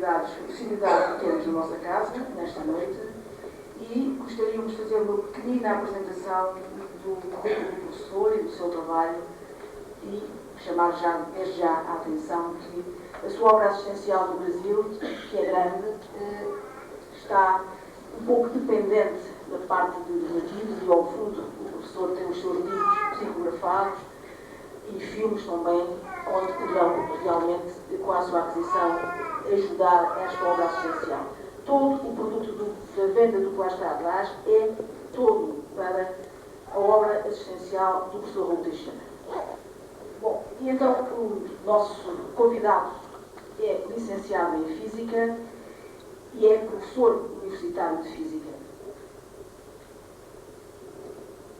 possibilidade de termos na nossa casa, nesta noite, e gostaríamos de fazer uma pequenina apresentação do currículo do professor e do seu trabalho e chamar desde já a atenção que a sua obra assistencial no Brasil, que é grande, está um pouco dependente da parte de donativos e, ao fundo, o professor tem os seus livros psicografados e filmes também, onde poderão realmente, com a sua aquisição, ajudar esta obra assistencial. Todo o produto da venda do que lá está atrás é todo para a obra assistencial do professor Raul Teixeira. Bom, e então o nosso convidado é licenciado em Física e é professor universitário de Física.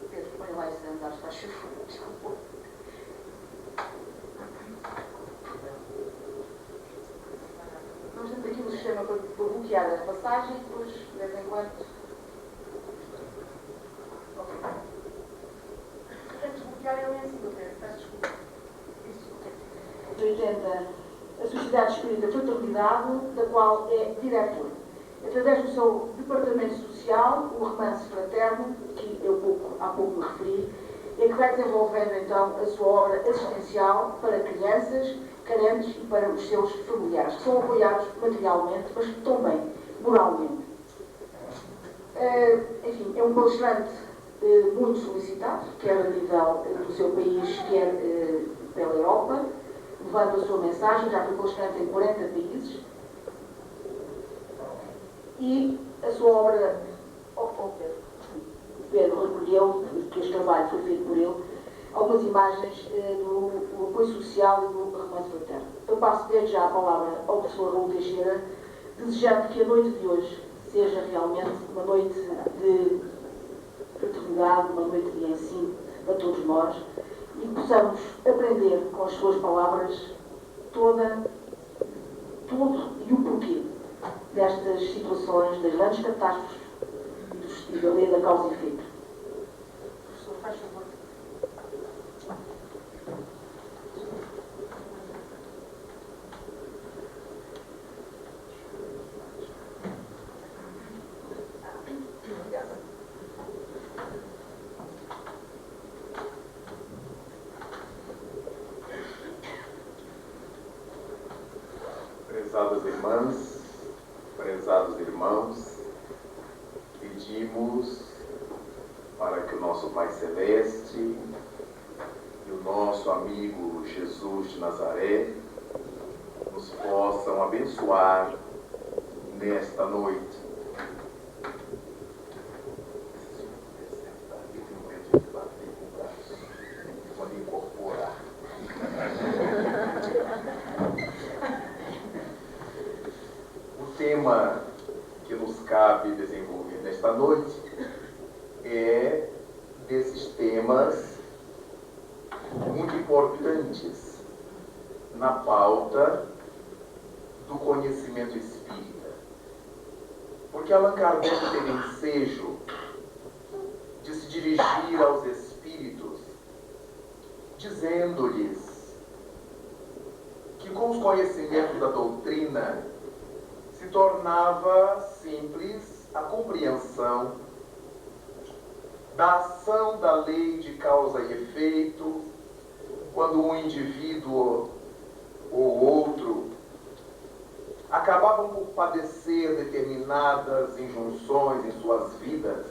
Pedro, põe lá esse andar, faz favor, desculpa. Nós temos aqui um sistema para bloquear a passagem, depois, de vez em quando... Ok. Desbloquear ele em cima, Pedro, peço desculpa. Isso, ok. 80, a Sociedade Espírita Fraternidade, da qual é diretor. Através do seu departamento social, o Romance Fraterno, que eu há pouco me referi, é que vai desenvolvendo então a sua obra assistencial para crianças carentes e para os seus familiares, que são apoiados materialmente, mas também moralmente. Enfim, é um palestrante muito solicitado, quer a nível do seu país, quer pela Europa, levando a sua mensagem, já foi palestrante em 40 países, e a sua obra, Pedro recolheu, que este trabalho foi feito por ele, algumas imagens do apoio social e do Romance Fraterno. Eu passo desde já a palavra ao professor Raul Teixeira, desejando que a noite de hoje seja realmente uma noite de fraternidade, uma noite de ensino a todos nós, e que possamos aprender com as suas palavras tudo e o porquê destas situações, das grandes catástrofes e da lei da causa e efeito. Professor, faz favor. Prezadas irmãs, prezados irmãos, pedimos para que o nosso Pai Celeste e o nosso amigo Jesus de Nazaré nos possam abençoar nesta noite. Pode incorporar. O tema que nos cabe desenvolver nesta noite é desses temas muito importantes na pauta do conhecimento espírita. Porque Allan Kardec teve ensejo de se dirigir aos espíritos, dizendo-lhes que com os conhecimentos da doutrina se tornava simples a compreensão da ação da lei de causa e efeito, quando um indivíduo ou outro acabavam por padecer determinadas injunções em suas vidas.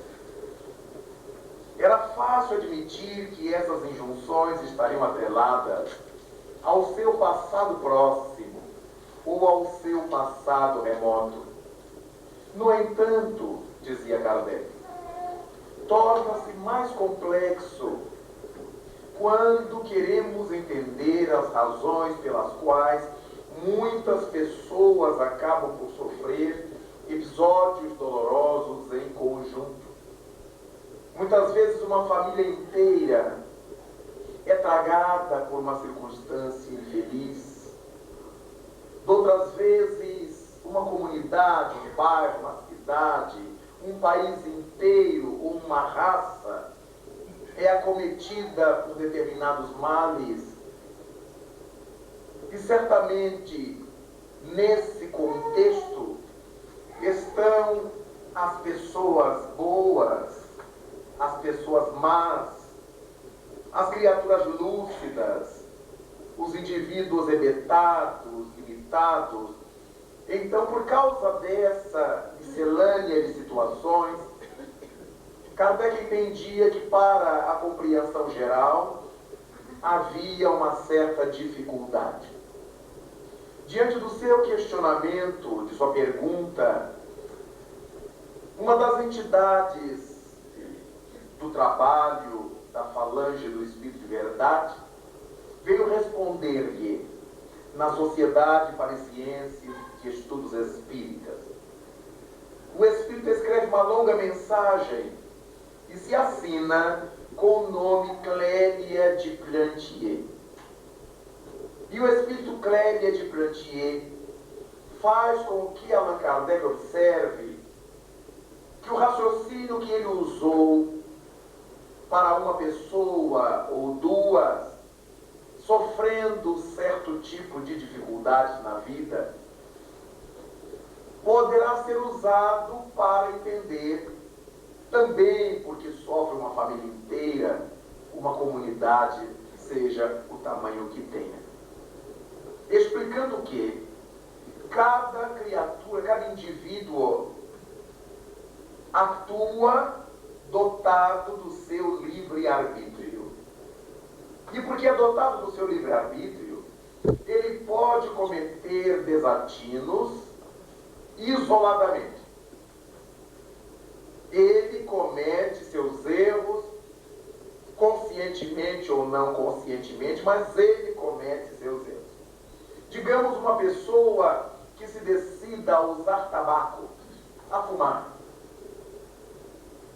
Era fácil admitir que essas injunções estariam atreladas ao seu passado próximo ou ao seu passado remoto. No entanto, dizia Kardec, torna-se mais complexo quando queremos entender as razões pelas quais muitas pessoas acabam por sofrer episódios dolorosos em conjunto. Muitas vezes uma família inteira é tragada por uma circunstância infeliz. Outras vezes, uma comunidade, um bairro, uma cidade, um país inteiro ou uma raça é acometida por determinados males. E certamente, nesse contexto Então, por causa dessa miscelânea de situações, Kardec entendia que para a compreensão geral havia uma certa dificuldade. Diante do seu questionamento, de sua pergunta, uma das entidades do trabalho da falange do Espírito de Verdade veio responder-lhe na Sociedade Parisiense de Estudos Espíritas. O Espírito escreve uma longa mensagem e se assina com o nome Clélia de Plantier. E o Espírito Clélia de Plantier faz com que Allan Kardec observe que o raciocínio que ele usou para uma pessoa ou duas sofrendo certo tipo de dificuldades na vida, poderá ser usado para entender também porque sofre uma família inteira, uma comunidade, seja o tamanho que tenha. Explicando que cada criatura, cada indivíduo atua dotado do seu livre-arbítrio. E porque é dotado do seu livre-arbítrio, ele pode cometer desatinos isoladamente. Ele comete seus erros, conscientemente ou não conscientemente, mas ele comete seus erros. Digamos uma pessoa que se decida a usar tabaco, a fumar,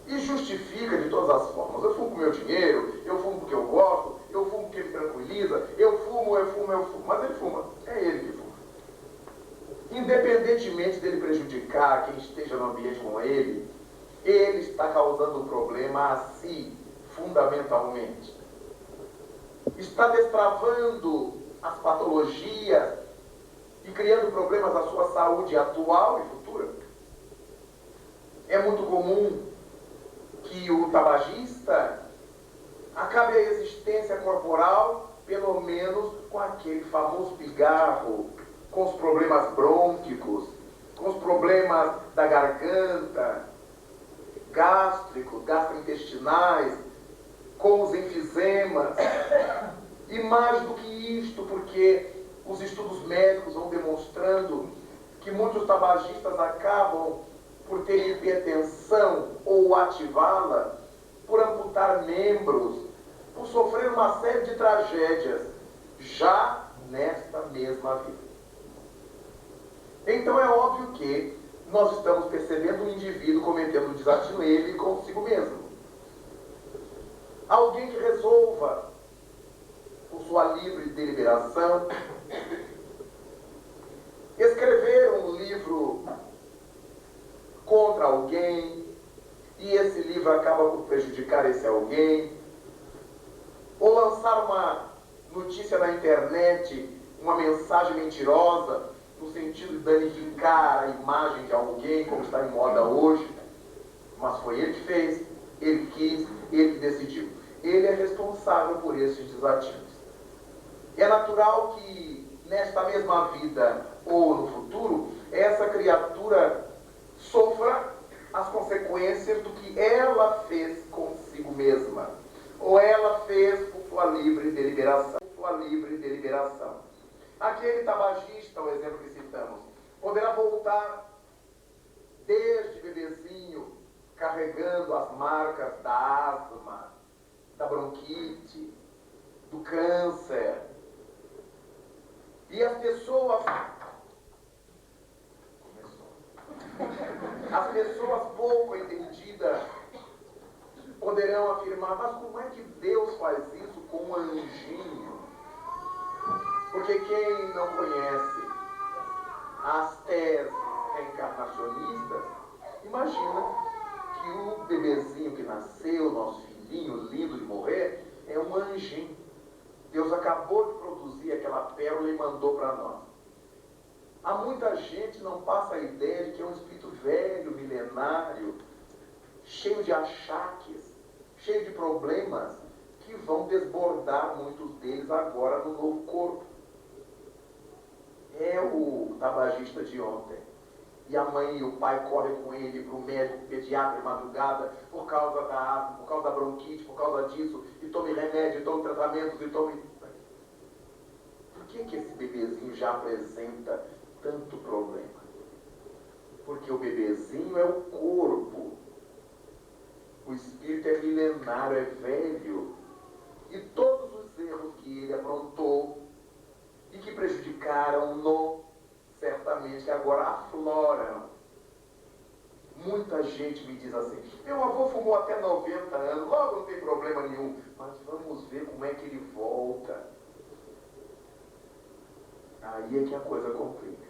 e justifica de todas as formas. Eu fumo com meu dinheiro, eu fumo porque eu gosto, eu fumo porque me tranquiliza, eu fumo. Mas ele fuma, é ele que fuma. Independentemente dele prejudicar quem esteja no ambiente com ele está causando um problema a si, fundamentalmente. Está destravando as patologias e criando problemas à sua saúde atual e futura. É muito comum que o tabagista acabe a existência corporal, pelo menos com aquele famoso pigarro, com os problemas brônquicos, com os problemas da garganta, gástricos, gastrointestinais, com os enfisemas. E mais do que isto, porque os estudos médicos vão demonstrando que muitos tabagistas acabam por ter hipertensão ou ativá-la, por amputar membros, por sofrer uma série de tragédias, já nesta mesma vida. Então é óbvio que nós estamos percebendo um indivíduo cometendo um desatino ele consigo mesmo. Alguém que resolva, por sua livre deliberação, escrever um livro contra alguém, e esse livro acaba por prejudicar esse alguém, ou lançar uma notícia na internet, uma mensagem mentirosa, no sentido de danificar a imagem de alguém, como está em moda hoje. Mas foi ele que fez, ele quis, ele que decidiu. Ele é responsável por esses desatinos. É natural que nesta mesma vida ou no futuro, essa criatura sofra as consequências do que ela fez consigo mesma, ou ela fez por sua livre deliberação. Aquele tabagista, o exemplo que citamos, poderá voltar desde bebezinho, carregando as marcas da asma, da bronquite, do câncer. E as pessoas pouco entendidas poderão afirmar, mas como é que Deus faz isso com um anjinho? Porque quem não conhece as teses reencarnacionistas, imagina que o bebezinho que nasceu, nosso filhinho lindo de morrer, é um anjinho. Deus acabou de produzir aquela pérola e mandou para nós. Há muita gente que não passa a ideia de que é um espírito velho, milenário, cheio de achaques, cheio de problemas, que vão desbordar muitos deles agora no novo corpo. É o tabagista de ontem. E a mãe e o pai correm com ele para o médico pediatra de madrugada por causa da asma, por causa da bronquite, por causa disso, e tome remédio, e tome tratamentos, e tome... Por que esse bebezinho já apresenta tanto problema? Porque o bebezinho é o corpo. O espírito é milenário, é velho. E todos os erros que ele aprontou e que prejudicaram-no, certamente agora afloram. Muita gente me diz assim: meu avô fumou até 90 anos, logo não tem problema nenhum. Mas vamos ver como é que ele volta. Aí é que a coisa complica.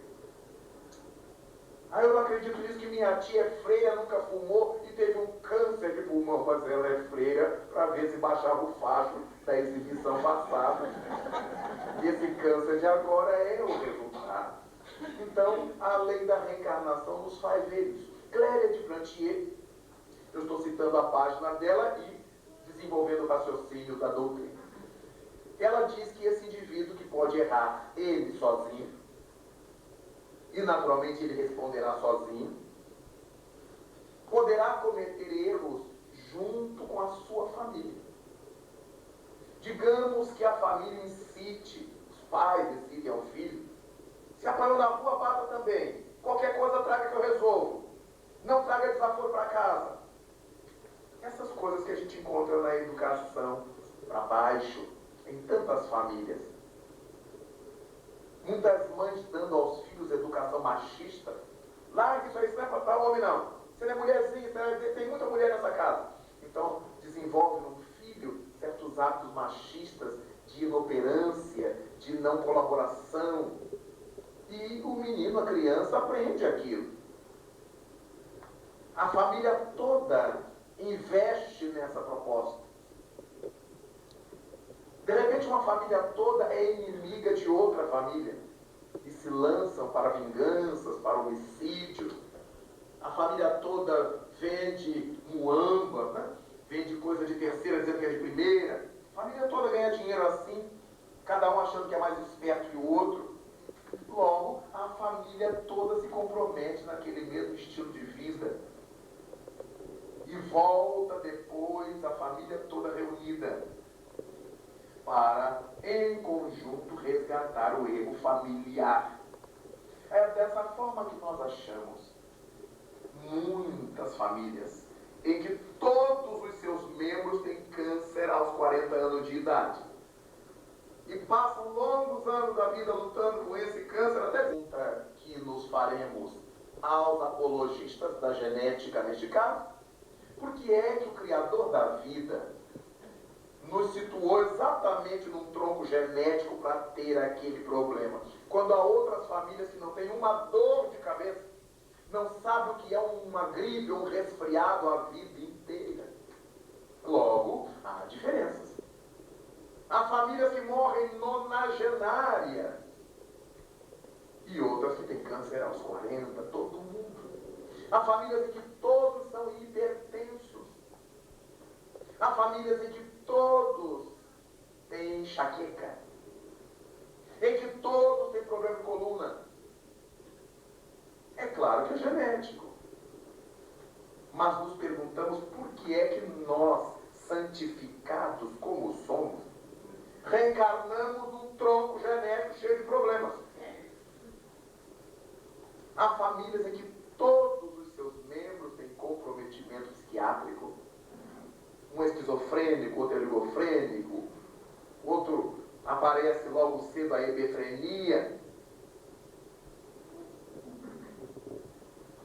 Eu não acredito nisso, que minha tia é freira, nunca fumou e teve um câncer de pulmão. Mas ela é freira para ver se baixava o facho da exibição passada. E esse câncer de agora é o resultado. Então, a lei da reencarnação nos faz ver isso. Clélia de Plantier, eu estou citando a página dela e desenvolvendo o raciocínio da doutrina. Ela diz que esse indivíduo que pode errar ele sozinho, e naturalmente ele responderá sozinho, poderá cometer erros junto com a sua família. Digamos que a família incite, os pais decidem ao filho: se apanhou na rua, bata também. Qualquer coisa traga que eu resolvo. Não traga desaforo para casa. Essas coisas que a gente encontra na educação para baixo, em tantas famílias. Muitas mães dando aos filhos educação machista. Larga isso aí, isso não é para homem não. Você não é mulherzinha, tem muita mulher nessa casa. Então desenvolve no filho certos hábitos machistas de inoperância, de não colaboração. E o menino, a criança, aprende aquilo. A família toda investe nessa proposta. De repente, uma família toda é inimiga de outra família e se lançam para vinganças, para homicídio. A família toda vende muamba, né? Vende coisa de terceira dizendo que é de primeira. A família toda ganha dinheiro assim, cada um achando que é mais esperto que o outro. Logo, a família toda se compromete naquele mesmo estilo de vida. E volta depois a família toda reunida para, em conjunto, resgatar o erro familiar. É dessa forma que nós achamos muitas famílias em que todos os seus membros têm câncer aos 40 anos de idade. E passam longos anos da vida lutando com esse câncer, até pergunta que nos faremos aos apologistas da genética neste caso: por que é que o Criador da vida nos situou exatamente num tronco genético para ter aquele problema, quando há outras famílias que não têm uma dor de cabeça, não sabem o que é uma gripe ou um resfriado a vida inteira? Logo, há diferenças. Há famílias que morrem nonagenárias e outras que têm câncer aos 40, todo mundo. Há famílias em que todos são hipertensos. Há famílias em que todos têm enxaqueca, em que todos têm problema de coluna. É claro que é genético. Mas nos perguntamos por que é que nós, santificados como somos, reencarnamos num tronco genético cheio de problemas. Há famílias em que todos os seus membros têm comprometimento psiquiátrico. Um é esquizofrênico, outro é oligofrênico, outro aparece logo cedo a hebefrenia.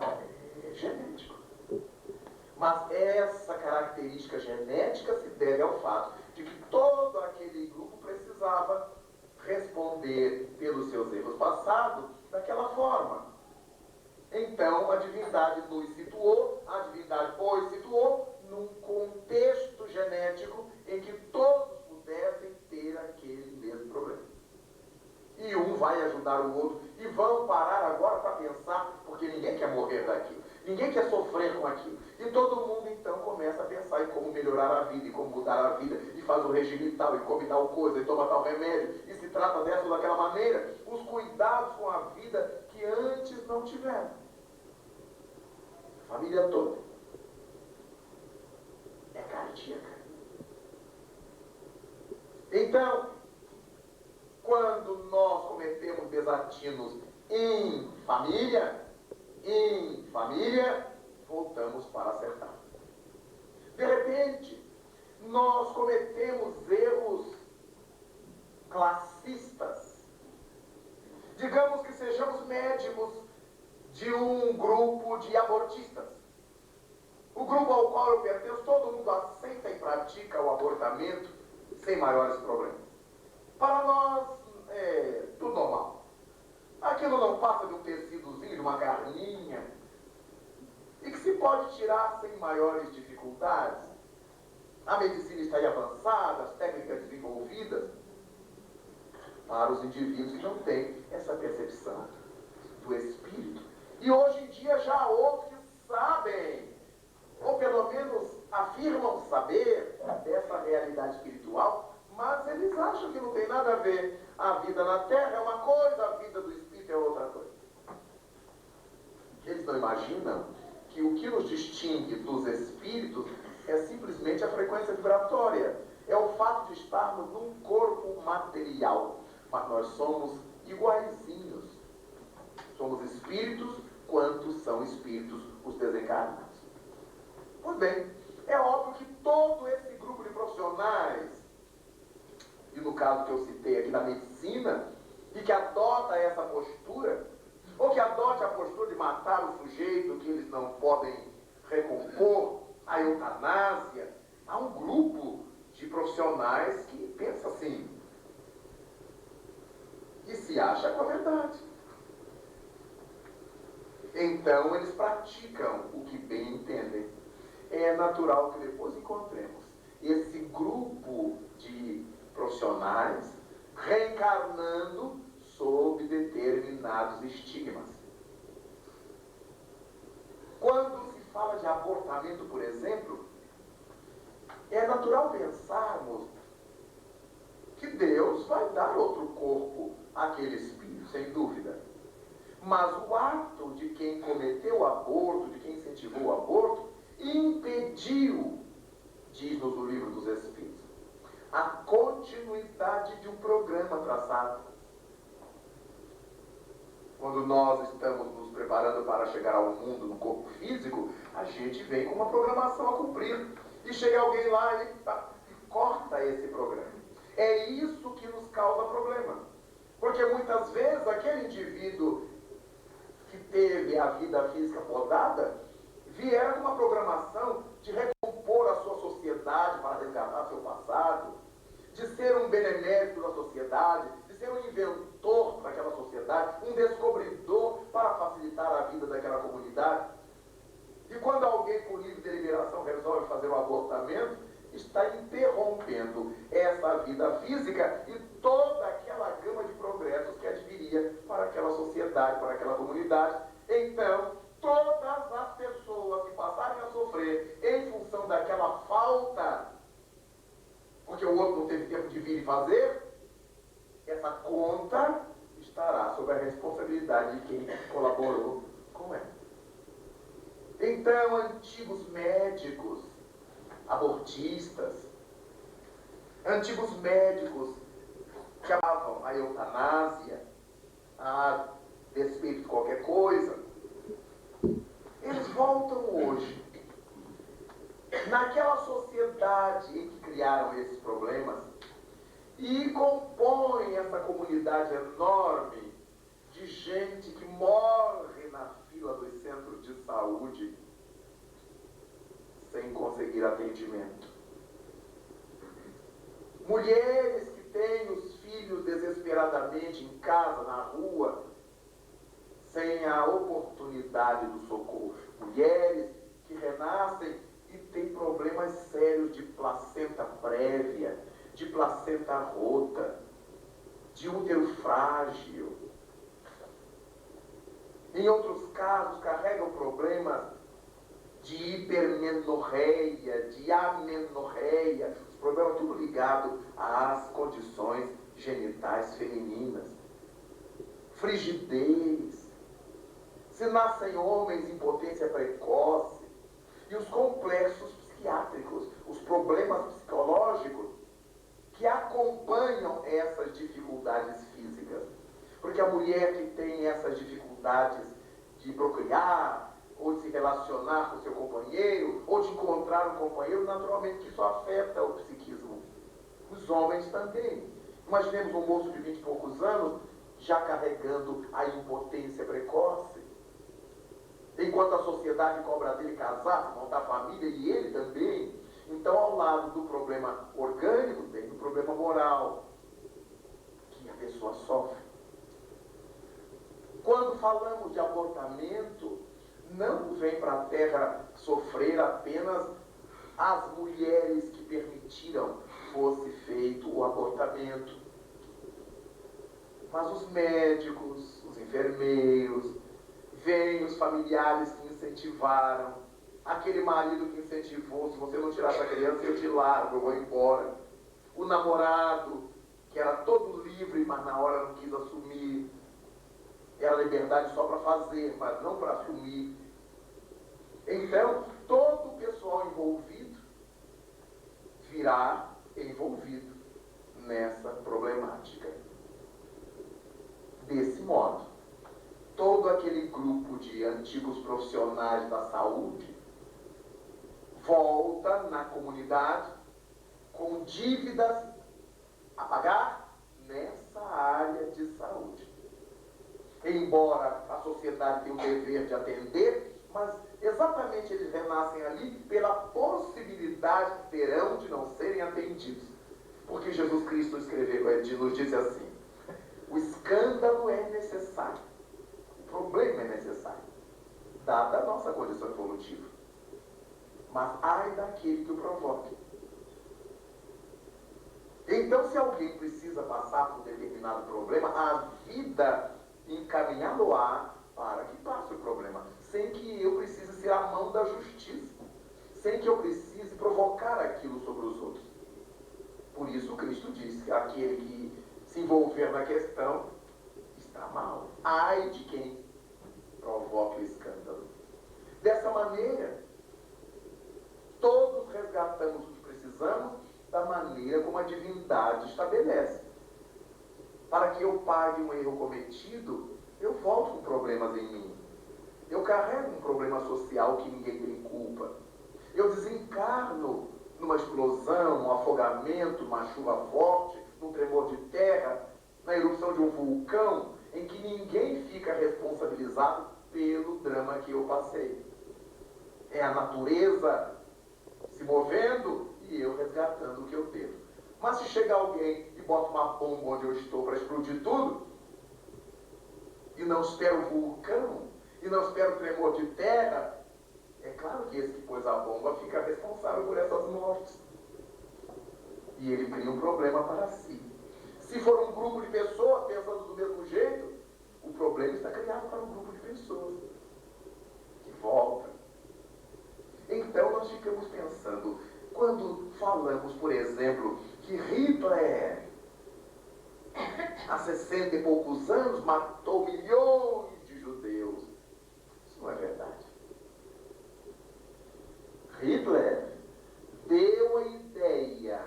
É genético. Mas essa característica genética se deve ao fato de que todo aquele grupo precisava responder pelos seus erros passados daquela forma. Então a divindade nos situou, a divindade os situou num contexto genético em que todos pudessem ter aquele mesmo problema. E um vai ajudar o outro, e vão parar agora para pensar, porque ninguém quer morrer daquilo, ninguém quer sofrer com aquilo. E todo mundo então começa a pensar em como melhorar a vida, e como mudar a vida, e faz o regime tal, e come tal coisa, e toma tal remédio, e se trata dessa ou daquela maneira, os cuidados com a vida que antes não tiveram. A família toda é cardíaca. Então, quando nós cometemos desatinos em família, voltamos para acertar. De repente, nós cometemos erros classistas. Digamos que sejamos médicos de um grupo de abortistas. O grupo ao qual eu pertenço, todo mundo aceita e pratica o abortamento sem maiores problemas. Para nós, é tudo normal. Aquilo não passa de um tecidozinho, de uma carninha, e que se pode tirar sem maiores dificuldades. A medicina está aí avançada, as técnicas desenvolvidas. Para os indivíduos que não têm essa percepção do espírito. E hoje em dia já há outros que sabem, ou pelo menos afirmam saber dessa realidade espiritual, mas eles acham que não tem nada a ver. A vida na Terra é uma coisa, a vida do espírito é outra coisa. Eles não imaginam que o que nos distingue dos espíritos é simplesmente a frequência vibratória. É o fato de estarmos num corpo material. Mas nós somos iguaizinhos. Somos espíritos quanto são espíritos os desencarnados. Pois bem, é óbvio que todo esse grupo de profissionais, e no caso que eu citei aqui da medicina, e que adota essa postura, ou que adote a postura de matar o sujeito que eles não podem recompor, a eutanásia, há um grupo de profissionais que pensa assim, e se acha com a verdade. Então eles praticam o que bem entendem. É natural que depois encontremos esse grupo de profissionais reencarnando sob determinados estigmas. Quando se fala de abortamento, por exemplo, é natural pensarmos que Deus vai dar outro corpo àquele espírito, sem dúvida. Mas o ato de quem cometeu o aborto, de quem incentivou o aborto, impediu, diz-nos o Livro dos Espíritos, a continuidade de um programa traçado. Quando nós estamos nos preparando para chegar ao mundo no corpo físico, a gente vem com uma programação a cumprir. E chega alguém lá e corta esse programa. É isso que nos causa problema. Porque muitas vezes aquele indivíduo que teve a vida física podada viera com uma programação de recompor a sua sociedade para resgatar seu passado, de ser um benemérito da sociedade, de ser um inventor daquela sociedade, um descobridor para facilitar a vida daquela comunidade. E quando alguém com livre deliberação resolve fazer o abortamento, está interrompendo essa vida física e toda aquela gama de progressos que adviria para aquela sociedade, para aquela comunidade. Então, todas as pessoas que passarem a sofrer em função daquela falta, porque o outro não teve tempo de vir e fazer, essa conta estará sob a responsabilidade de quem colaborou com ela. Então, antigos médicos, abortistas, antigos médicos que amavam a eutanásia, a despeito de qualquer coisa, eles voltam hoje, naquela sociedade em que criaram esses problemas, e compõem essa comunidade enorme de gente que morre na fila dos centros de saúde sem conseguir atendimento. Mulheres que têm os filhos desesperadamente em casa, na rua, sem a oportunidade do socorro. Mulheres que renascem e têm problemas sérios de placenta prévia, de placenta rota, de útero frágil. Em outros casos, carregam problemas de hipermenorreia, de amenorreia, os problemas tudo ligado às condições genitais femininas, frigidez, se nascem homens em potência precoce, e os complexos psiquiátricos, os problemas psicológicos que acompanham essas dificuldades físicas. Porque a mulher que tem essas dificuldades de procriar, ou de se relacionar com seu companheiro, ou de encontrar um companheiro, naturalmente que isso afeta o psiquismo. Os homens também. Imaginemos um moço de 20 e poucos anos já carregando a impotência precoce, enquanto a sociedade cobra dele casar, montar família, e ele também. Então, ao lado do problema orgânico, tem o problema moral, que a pessoa sofre. Quando falamos de abortamento, não vem para a Terra sofrer apenas as mulheres que permitiram que fosse feito o abortamento, mas os médicos, os enfermeiros, vêm os familiares que incentivaram, aquele marido que incentivou: se você não tirar essa criança, eu te largo, eu vou embora. O namorado, que era todo livre, mas na hora não quis assumir. Era liberdade só para fazer, mas não para assumir. Então, todo o pessoal envolvido virá envolvido nessa problemática. Desse modo, todo aquele grupo de antigos profissionais da saúde volta na comunidade com dívidas a pagar nessa área de saúde. Embora a sociedade tenha o dever de atender, mas exatamente eles renascem ali pela possibilidade que terão de não serem atendidos. Porque Jesus Cristo nos disse assim: o escândalo é necessário, o problema é necessário, dada a nossa condição evolutiva. Mas ai daquele que o provoque. Então, se alguém precisa passar por um determinado problema, a vida encaminhá-lo-á para que passe o problema, sem que eu precise ser a mão da justiça, sem que eu precise provocar aquilo sobre os outros. Por isso Cristo diz que aquele que se envolver na questão está mal. Ai de quem provoque o escândalo. Dessa maneira, todos resgatamos o que precisamos da maneira como a divindade estabelece. Para que eu pague um erro cometido, eu volto com problemas em mim. Eu carrego um problema social que ninguém tem culpa. Eu desencarno numa explosão, um afogamento, numa chuva forte, num tremor de terra, na erupção de um vulcão, em que ninguém fica responsabilizado pelo drama que eu passei. É a natureza se movendo e eu resgatando o que eu devo. Mas se chega alguém e bota uma bomba onde eu estou para explodir tudo, e não espera o vulcão, e não espera o tremor de terra, é claro que esse que pôs a bomba fica responsável por essas mortes. E ele cria um problema para si. Se for um grupo de pessoas pensando do mesmo jeito, o problema está criado para um grupo de pessoas que volta. Então nós ficamos pensando, quando falamos, por exemplo, que Hitler, há 60 e poucos anos, matou milhões de judeus. Isso não é verdade. Hitler deu a ideia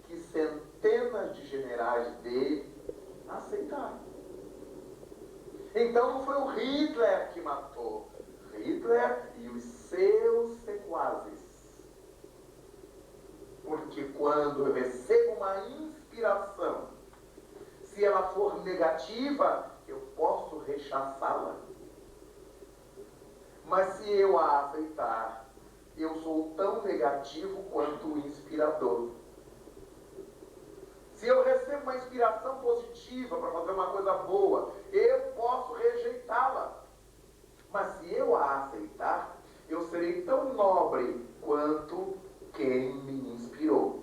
que centenas de generais dele aceitaram. Então não foi o Hitler que matou. Hitler e os seus sequazes. Porque quando eu recebo uma inspiração, se ela for negativa, eu posso rechaçá-la. Mas se eu a aceitar, eu sou tão negativo quanto o inspirador. Se eu recebo uma inspiração positiva para fazer uma coisa boa, eu posso rejeitá-la. Mas se eu a aceitar, eu serei tão nobre quanto quem me inspirou.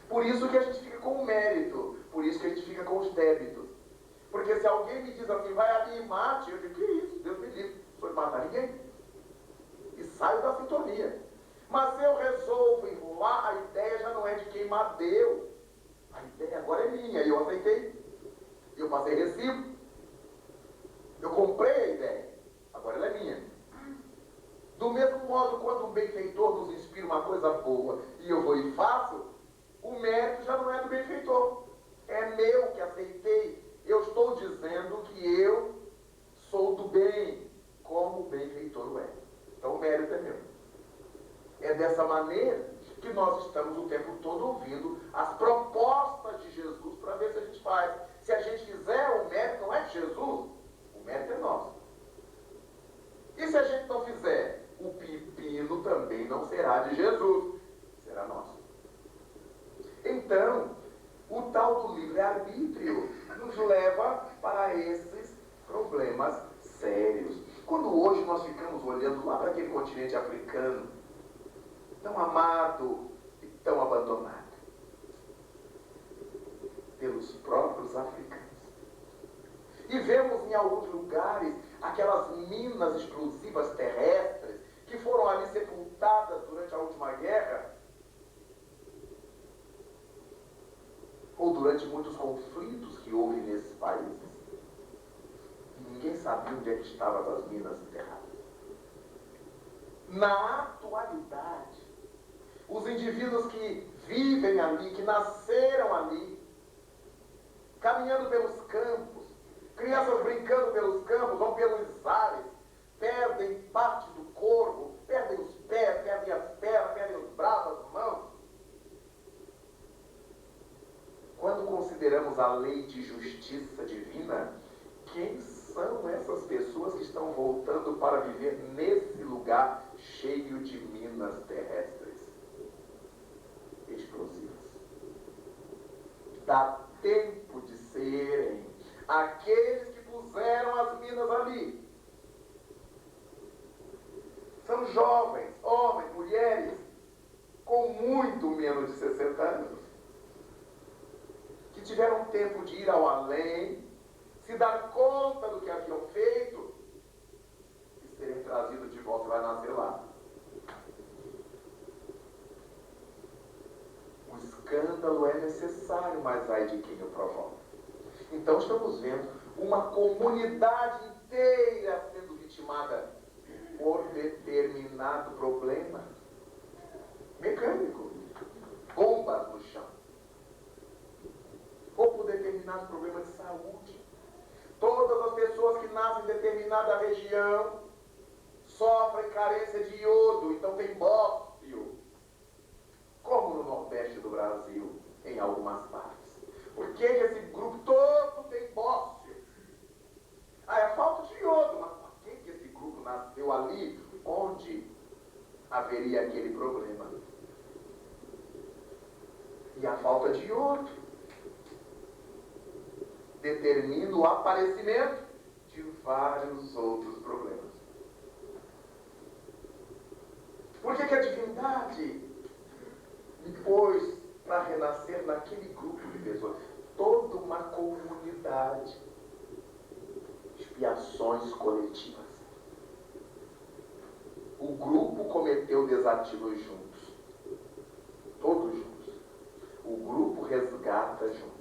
Por isso que a gente fica com o mérito, por isso que a gente fica com os débitos. Porque se alguém me diz assim, vai ali e mate, eu digo, que isso? Deus me livre, não sou de matar ninguém. E saio da sintonia. Mas se eu resolvo enrolar, a ideia já não é de queimar Deus. A ideia, agora é minha. E eu aceitei. Eu passei recibo. Eu comprei a ideia. Agora ela é minha. Do mesmo modo, quando um benfeitor nos inspira uma coisa boa e eu vou e faço, o mérito já não é do benfeitor. É meu que aceitei. Eu estou dizendo que eu sou do bem, como o benfeitor o é. Então o mérito é meu. É dessa maneira que nós estamos o tempo todo ouvindo as propostas de Jesus para ver se a gente faz. Se a gente fizer, o mérito não é de Jesus, o mérito é nosso. E se a gente não fizer, o pepino também não será de Jesus, será nosso. Então, o tal do livre-arbítrio nos leva para esses problemas sérios. Quando hoje nós ficamos olhando lá para aquele continente africano, tão amado e tão abandonado pelos próprios africanos, e vemos em alguns lugares aquelas minas explosivas terrestres que foram ali sepultadas durante a última guerra, ou durante muitos conflitos que houve nesses países. E ninguém sabia onde é que estavam essas minas enterradas. Na atualidade, os indivíduos que vivem ali, que nasceram ali, caminhando pelos campos, crianças brincando pelos campos, vão pelos ares, perdem parte do corpo, perdem os pés, perdem as pernas, perdem os braços, as mãos. Quando consideramos a lei de justiça divina, quem são essas pessoas que estão voltando para viver nesse lugar cheio de minas terrestres explosivas? Dá tempo de serem aqueles que puseram as minas ali. São jovens, homens, mulheres, com muito menos de 60 anos, que tiveram tempo de ir ao além, se dar conta do que haviam feito e serem trazidos de volta. Vai nascer lá. O escândalo é necessário, mas ai de quem o provoca. Então estamos vendo uma comunidade inteira sendo vitimada por determinado problema mecânico, bombas no chão, ou por determinado problema de saúde. Todas as pessoas que nascem em determinada região sofrem carência de iodo, então tem bófio, como no Nordeste do Brasil, em algumas partes. Por que esse grupo todo tem bófio? É falta de iodo, mas por que esse grupo nasceu ali onde haveria aquele problema? E a falta de iodo determina o aparecimento de vários outros problemas. Por que a divindade me pôs para renascer naquele grupo de pessoas? Toda uma comunidade, expiações coletivas. O grupo cometeu desativos juntos, todos juntos. O grupo resgata junto.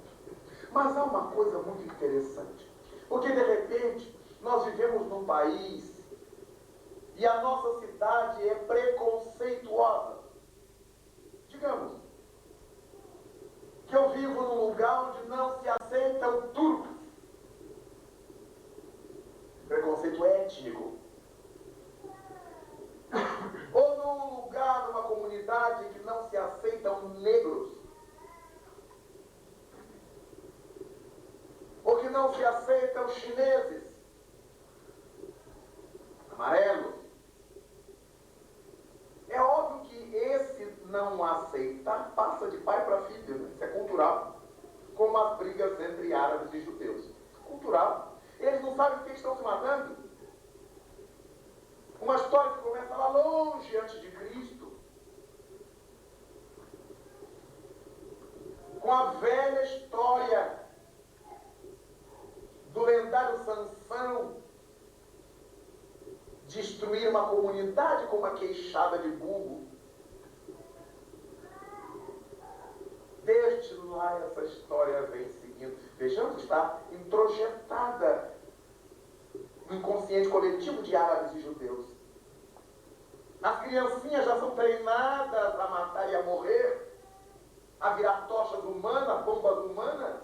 Mas há uma coisa muito interessante, porque de repente nós vivemos num país e a nossa cidade é preconceituosa. Digamos que eu vivo num lugar onde não se aceita o turco. Preconceito étnico. Ou num lugar, numa comunidade que não se aceitam negros. Ou que não se aceitam chineses, amarelos. É óbvio que esse não aceitar passa de pai para filho, né? Isso é cultural. Como as brigas entre árabes e judeus. Cultural. Eles não sabem por que estão se matando. Uma história que começa lá longe antes de Cristo, com a velha história do lendário Sansão destruir uma comunidade com uma queixada de burro. Desde lá essa história vem seguindo. Vejamos, está introjetada no inconsciente coletivo de árabes e judeus. As criancinhas já são treinadas a matar e a morrer, a virar tochas humanas, bombas humanas.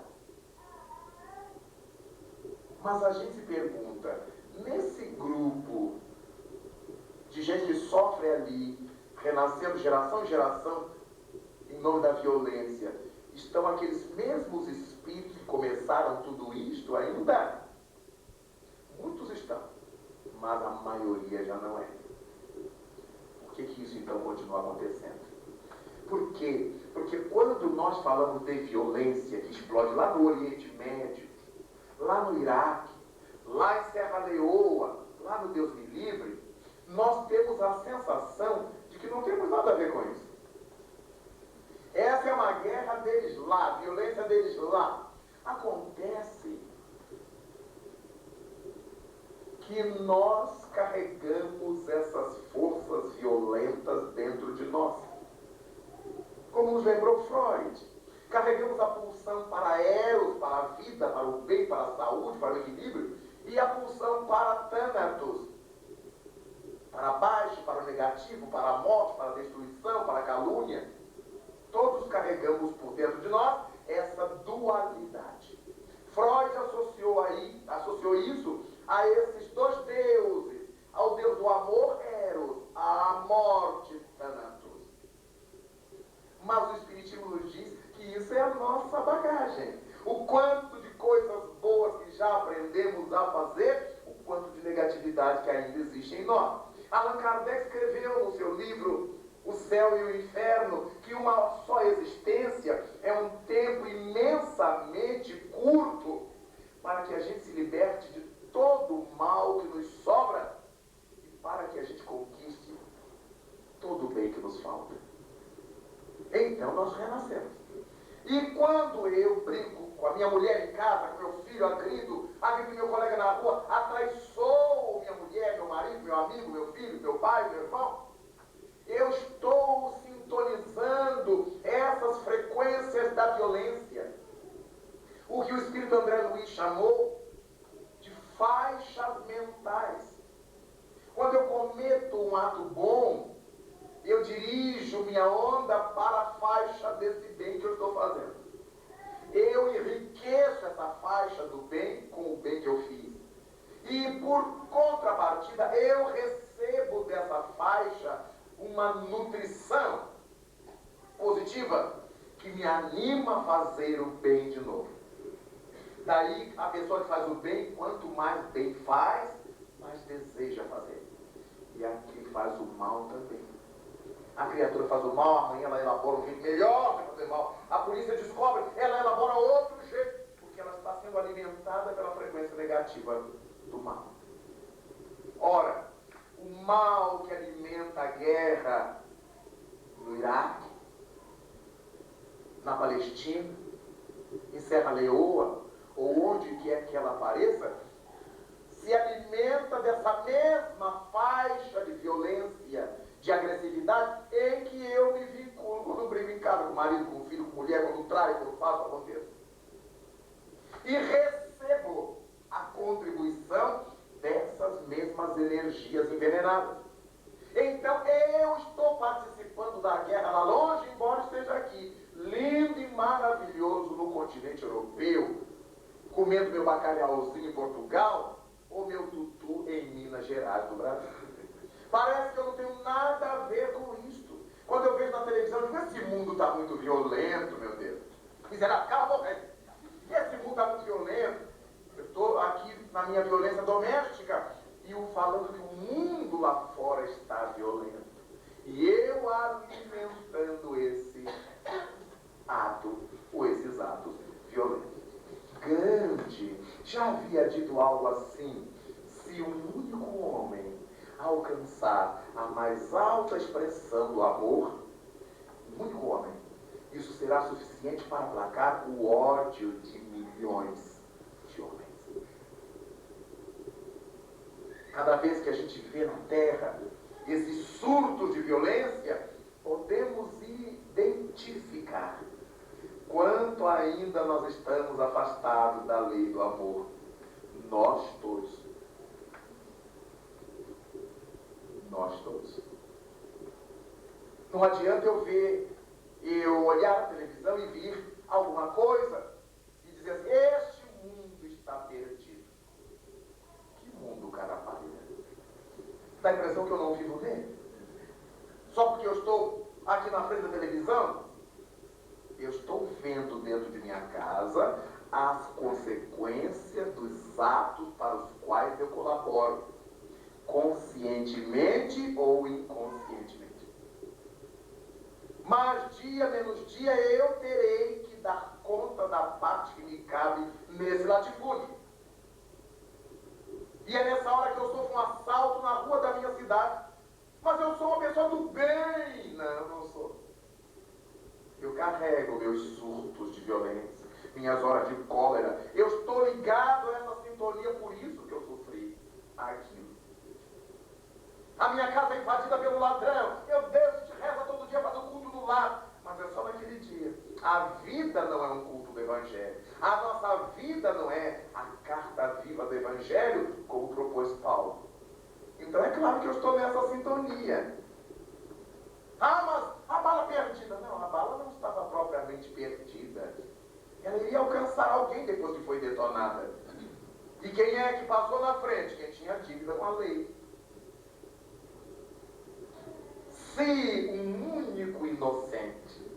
Mas a gente se pergunta, nesse grupo de gente que sofre ali, renascendo geração em geração, em nome da violência, estão aqueles mesmos espíritos que começaram tudo isto ainda? Muitos estão, mas a maioria já não é. Por que isso então continua acontecendo? Por quê? Porque quando nós falamos de violência que explode lá no Oriente Médio, lá no Iraque, lá em Serra Leoa, lá no Deus me livre, nós temos a sensação de que não temos nada a ver com isso. Essa é uma guerra deles lá, a violência deles lá. Acontece que nós carregamos essas forças violentas dentro de nós. Como nos lembrou Freud, carregamos a pulsão para Eros, para a vida, para o bem, para a saúde, para o equilíbrio, e a pulsão para Thanatos, para baixo, para o negativo, para a morte, para a destruição, para a calúnia. Todos carregamos por dentro de nós essa dualidade. Freud associou isso a esses dois deuses, ao deus do amor, Eros, à morte, Thanatos. Mas o Espiritismo nos diz que isso é a nossa bagagem. O quanto de coisas boas que já aprendemos a fazer, o quanto de negatividade que ainda existe em nós. Allan Kardec escreveu no seu livro O Céu e o Inferno que uma só existência é um tempo imensamente curto para que a gente se liberte de todo o mal que nos sobra e para que a gente conquiste todo o bem que nos falta. Então nós renascemos. E quando eu brinco com a minha mulher em casa, com meu filho, agrido meu colega na rua, atraiçoo minha mulher, meu marido, meu amigo, meu filho, meu pai, meu irmão, eu estou sintonizando essas frequências da violência. O que o Espírito André Luiz chamou de faixas mentais. Quando eu cometo um ato bom, eu dirijo minha onda para a faixa desse bem que eu estou fazendo. Eu enriqueço essa faixa do bem com o bem que eu fiz. E por contrapartida, eu recebo dessa faixa uma nutrição positiva que me anima a fazer o bem de novo. Daí a pessoa que faz o bem, quanto mais bem faz, mais deseja fazer. E a que faz o mal também. A criatura faz o mal, amanhã ela elabora um jeito melhor para fazer mal. A polícia descobre, ela elabora outro jeito, porque ela está sendo alimentada pela frequência negativa do mal. Ora, o mal que alimenta a guerra no Iraque, na Palestina, em Serra Leoa, ou onde quer que ela apareça, se alimenta dessa mesma faixa de violência, de agressividade, em que eu me vinculo quando brigo em casa, com o marido, com o filho, com a mulher, quando traio, quando faço, aconteça. E recebo a contribuição dessas mesmas energias envenenadas. Então eu estou participando da guerra lá longe, embora esteja aqui, lindo e maravilhoso no continente europeu, comendo meu bacalhauzinho em Portugal, ou meu tutu em Minas Gerais, no Brasil. Parece que eu não tenho nada a ver com isto. Quando eu vejo na televisão, eu digo, esse mundo está muito violento, meu Deus. Miserável, cala a boca. Esse mundo está muito violento. Eu estou aqui na minha violência doméstica e eu falando que o mundo lá fora está violento. E eu alimentando esse ato, ou esses atos violentos. Gandhi já havia dito algo assim: se um único homem alcançar a mais alta expressão do amor, um único homem, isso será suficiente para aplacar o ódio de milhões de homens. Cada vez que a gente vê na Terra esses surtos de violência, podemos identificar quanto ainda nós estamos afastados da lei do amor. Nós todos. Nós todos. Não adianta eu olhar a televisão e vir alguma coisa e dizer assim, este mundo está perdido. Que mundo, cara pálida? Dá a impressão que eu não vivo nele? Só porque eu estou aqui na frente da televisão, eu estou vendo dentro de minha casa as consequências dos atos para os quais eu colaboro, conscientemente ou inconscientemente. Mas dia menos dia eu terei que dar conta da parte que me cabe nesse latifúndio. E é nessa hora que eu sofro um assalto na rua da minha cidade. Mas eu sou uma pessoa do bem. Não, eu não sou. Eu carrego meus surtos de violência, minhas horas de cólera. Eu estou ligado a essa sintonia, por isso que eu sofri aquilo. A minha casa é invadida pelo ladrão. Meu Deus, a gente reza todo dia para o culto do lar. Mas é só naquele dia. A vida não é um culto do Evangelho. A nossa vida não é a carta viva do Evangelho, como propôs Paulo. Então é claro que eu estou nessa sintonia. Ah, mas a bala perdida. Não, a bala não estava propriamente perdida. Ela iria alcançar alguém depois que foi detonada. E quem é que passou na frente? Quem tinha dívida com a lei. Se um único inocente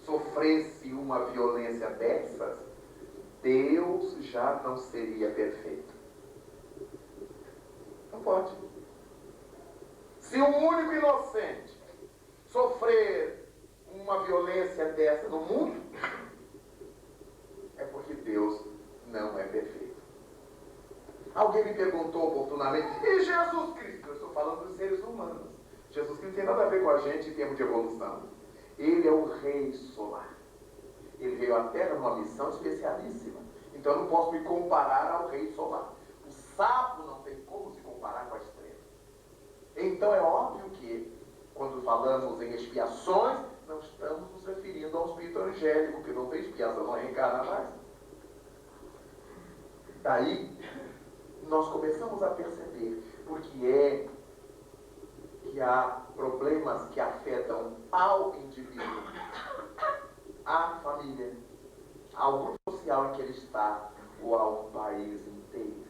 sofresse uma violência dessas, Deus já não seria perfeito. Não pode. Se um único inocente sofrer uma violência dessa no mundo, é porque Deus não é perfeito. Alguém me perguntou oportunamente, e Jesus Cristo? Eu estou falando dos seres humanos. Jesus Cristo tem nada a ver com a gente em termos de evolução. Ele é o Rei Solar. Ele veio à Terra numa missão especialíssima. Então eu não posso me comparar ao Rei Solar. O sapo não tem como se comparar com a estrela. Então é óbvio que, quando falamos em expiações, não estamos nos referindo ao espírito angélico, que não tem expiação, não reencarna mais. Daí, nós começamos a perceber porque é que há problemas que afetam ao indivíduo, à família, ao grupo social em que ele está, ou ao país inteiro.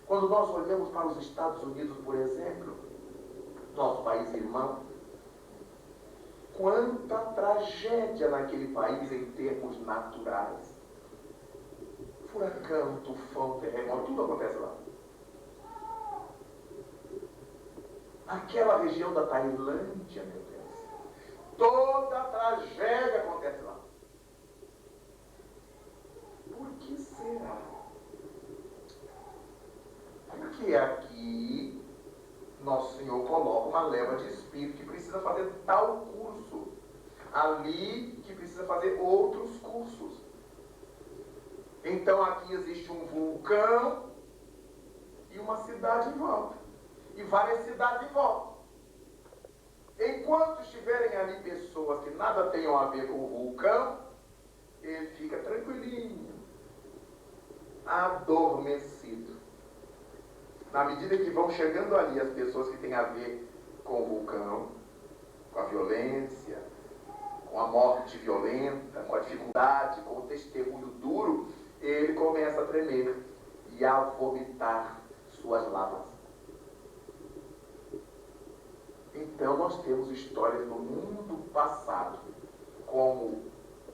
Quando nós olhamos para os Estados Unidos, por exemplo, nosso país irmão, quanta tragédia naquele país em termos naturais. Furacão, tufão, terremoto, tudo acontece lá. Aquela região da Tailândia, meu Deus, toda a tragédia acontece lá. Por que será? Porque aqui Nosso Senhor coloca uma leva de espírito que precisa fazer tal curso, ali que precisa fazer outros cursos. Então aqui existe um vulcão e uma cidade em volta. E várias cidades em volta. Enquanto estiverem ali pessoas que nada tenham a ver com o vulcão, ele fica tranquilinho, adormecido. Na medida que vão chegando ali as pessoas que têm a ver com o vulcão, com a violência, com a morte violenta, com a dificuldade, com o testemunho duro, ele começa a tremer e a vomitar suas lavas. Então nós temos histórias no mundo passado, como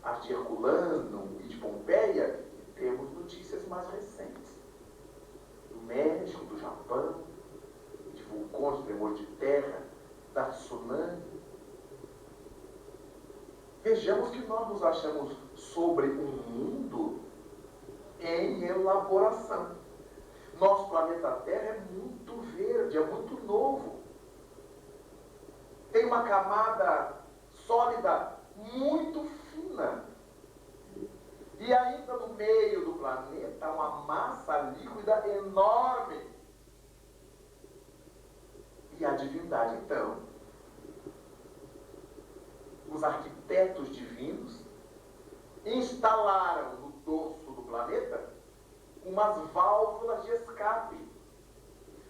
a de Herculano e de Pompeia, e temos notícias mais recentes. Do México, do Japão, de vulcões, de tremores de terra, da tsunami. Vejamos que nós nos achamos sobre um mundo em elaboração. Nosso planeta Terra é muito verde, é muito novo. Tem uma camada sólida muito fina. E ainda no meio do planeta, uma massa líquida enorme. E a divindade, então, os arquitetos divinos, instalaram no dorso do planeta umas válvulas de escape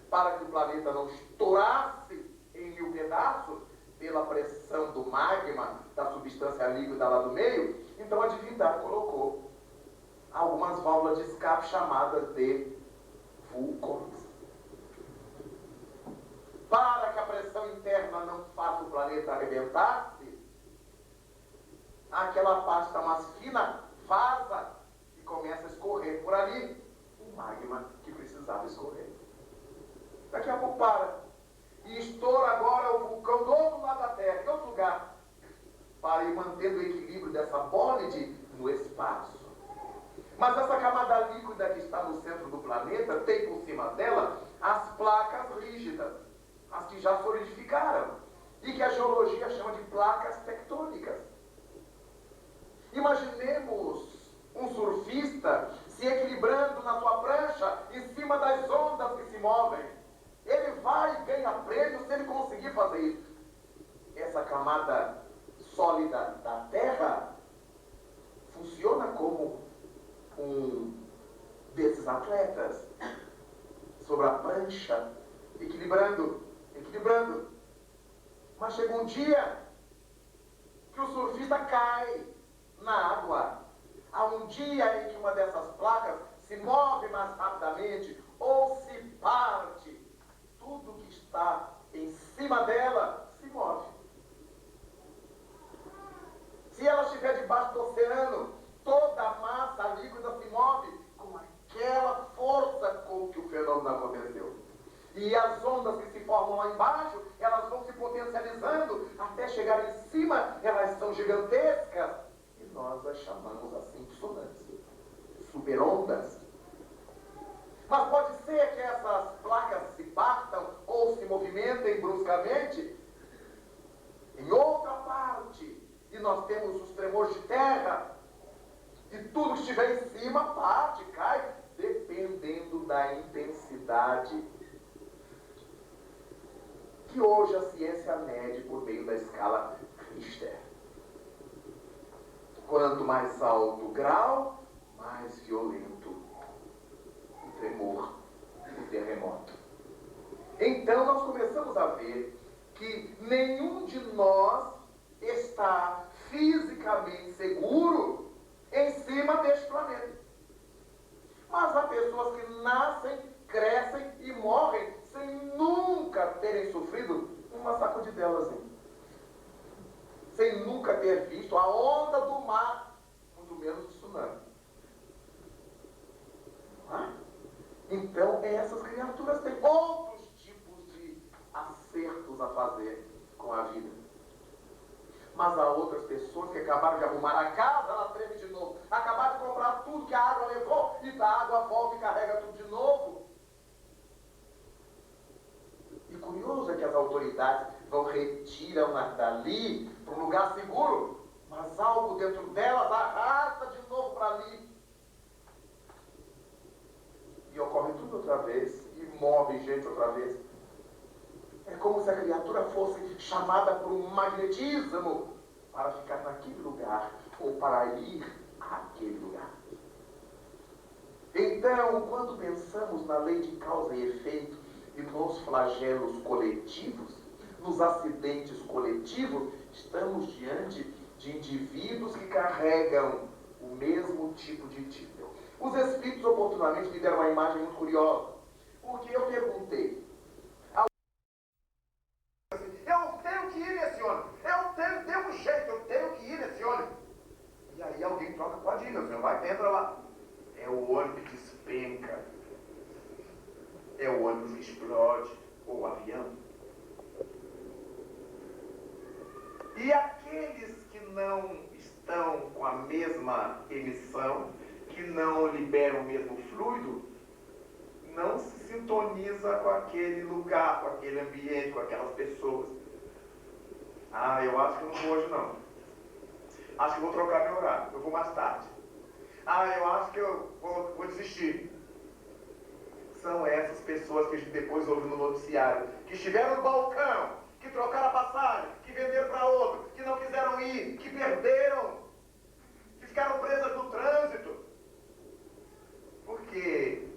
para que o planeta não estourasse em 1000 pedaços pela pressão do magma, da substância líquida lá do meio. Então a divindade colocou algumas válvulas de escape chamadas de vulcões, para que a pressão interna não faça o planeta arrebentar-se. Aquela pasta mais fina vaza e começa a escorrer por ali o magma que precisava escorrer. Daqui a pouco para e estoura agora o vulcão do outro lado da Terra, em outro lugar, para ir mantendo o equilíbrio dessa bólide no espaço. Mas essa camada líquida que está no centro do planeta tem por cima dela as placas rígidas, as que já solidificaram, e que a geologia chama de placas tectônicas. Imaginemos um surfista se equilibrando na sua prancha em cima das ondas que se movem. Ele vai e ganha prêmio se ele conseguir fazer isso. Essa camada sólida da Terra funciona como um desses atletas sobre a prancha, equilibrando. Mas chega um dia que o surfista cai na água. Há um dia em que uma dessas placas se move mais rapidamente ou se parte. Tudo que está em cima dela se move. Se ela estiver debaixo do oceano, toda a massa líquida se move com aquela força com que o fenômeno aconteceu. E as ondas que se formam lá embaixo, elas vão se potencializando até chegar em cima, elas são gigantescas. E nós as chamamos assim tsunamis, superondas. Mas pode ser que essas placas se partam ou se movimentem bruscamente em outra parte. E nós temos os tremores de terra. E tudo que estiver em cima parte, cai, dependendo da intensidade que hoje a ciência mede por meio da escala Richter. Quanto mais alto o grau, mais violento o tremor, o terremoto. Então nós começamos a ver que nenhum de nós está fisicamente seguro em cima deste planeta. Mas há pessoas que nascem, crescem e morrem sem nunca terem sofrido uma sacudidelas, sem nunca ter visto a onda do mar, muito menos de tsunami. Então essas criaturas têm outros tipos de acertos a fazer com a vida. Mas há outras pessoas que acabaram de arrumar a casa, ela treme de novo. Acabaram de comprar tudo que a água levou e da água volta e carrega tudo de novo. E curioso é que as autoridades vão retiram-na dali para um lugar seguro, mas algo dentro delas arrasta de novo para ali. E ocorre tudo outra vez, e morre gente outra vez. É como se a criatura fosse chamada por um magnetismo para ficar naquele lugar, ou para ir àquele lugar. Então, quando pensamos na lei de causa e efeito, e nos flagelos coletivos, nos acidentes coletivos, estamos diante de indivíduos que carregam o mesmo tipo de título. Os espíritos oportunamente me deram uma imagem muito curiosa, porque eu perguntei: eu tenho que ir nesse ônibus, dê um jeito, eu tenho que ir nesse ônibus. E aí alguém troca, pode ir, meu senhor, vai, entra lá. É o ônibus que despenca, é o ônibus que explode, ou o avião. E aqueles que não estão com a mesma emissão, que não liberam o mesmo fluido, não se sintoniza com aquele lugar, com aquele ambiente, com aquelas pessoas. Eu acho que eu não vou hoje não. Acho que vou trocar meu horário, eu vou mais tarde. Eu acho que eu vou desistir. São essas pessoas que a gente depois ouve no noticiário, que estiveram no balcão, que trocaram a passagem, que venderam para outro, que não quiseram deixaram ir, que perderam, que ficaram presas no trânsito. Porque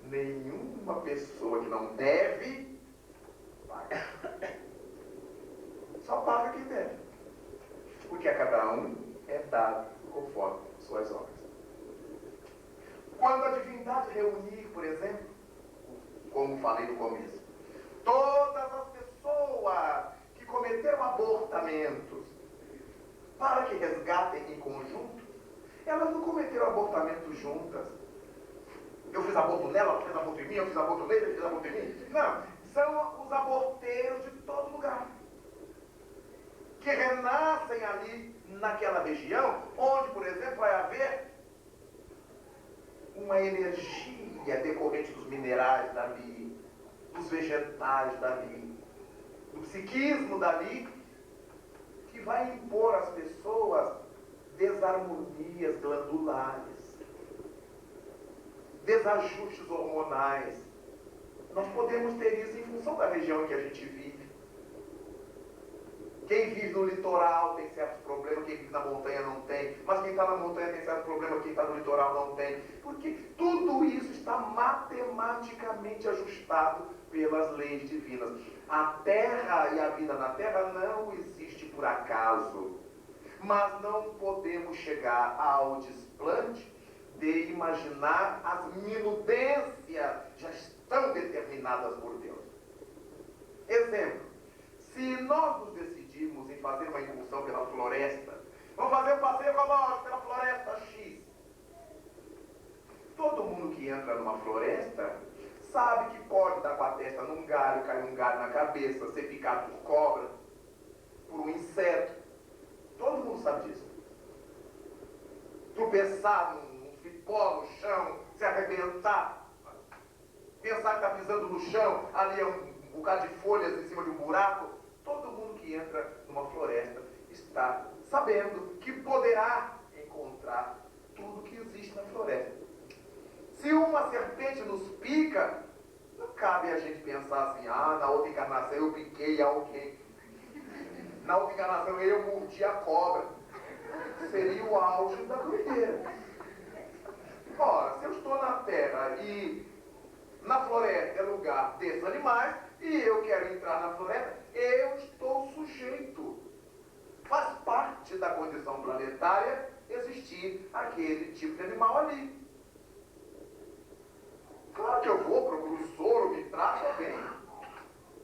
nenhuma pessoa que não deve, paga. Só paga quem deve. Porque a cada um é dado conforme suas obras. Quando a divindade reunir, por exemplo, como falei no começo, todas as pessoas que cometeram abortamentos para que resgatem em conjunto, elas não cometeram abortamento juntas. Eu fiz aborto nela, ela fez aborto em mim, eu fiz aborto nele, ele fez aborto em mim. Não, são os aborteiros de todo lugar, que renascem ali naquela região, onde, por exemplo, vai haver uma energia decorrente dos minerais dali, dos vegetais dali, do psiquismo dali, que vai impor às pessoas desarmonias glandulares, desajustes hormonais. Nós podemos ter isso em função da região em que a gente vive. Quem vive no litoral tem certos problemas, quem vive na montanha não tem. Mas quem está na montanha tem certos problemas, quem está no litoral não tem. Porque tudo isso está matematicamente ajustado pelas leis divinas. A terra e a vida na terra não existe por acaso. Mas não podemos chegar ao desplante de imaginar as minudências já estão determinadas por Deus. Exemplo. Se nós nos decidirmos em fazer uma incursão pela floresta, vamos fazer um passeio ecológico pela floresta X. Todo mundo que entra numa floresta sabe que pode dar com a testa num galho, cair um galho na cabeça, ser picado por cobra, por um inseto. Todo mundo sabe disso. Tropeçar num cipó no chão, se arrebentar, pensar que está pisando no chão, ali é um bocado de folhas em cima de um buraco. Todo mundo que entra numa floresta está sabendo que poderá encontrar tudo que existe na floresta. Se uma serpente nos pica, não cabe a gente pensar assim, na outra encarnação eu piquei alguém. Na outra encarnação eu mordi a cobra. Seria o auge da doideira. Ora, se eu estou na terra e na floresta é lugar desses animais, e eu quero entrar na floresta, eu estou sujeito. Faz parte da condição planetária existir aquele tipo de animal ali. Claro que eu vou, procuro o soro, me trato bem.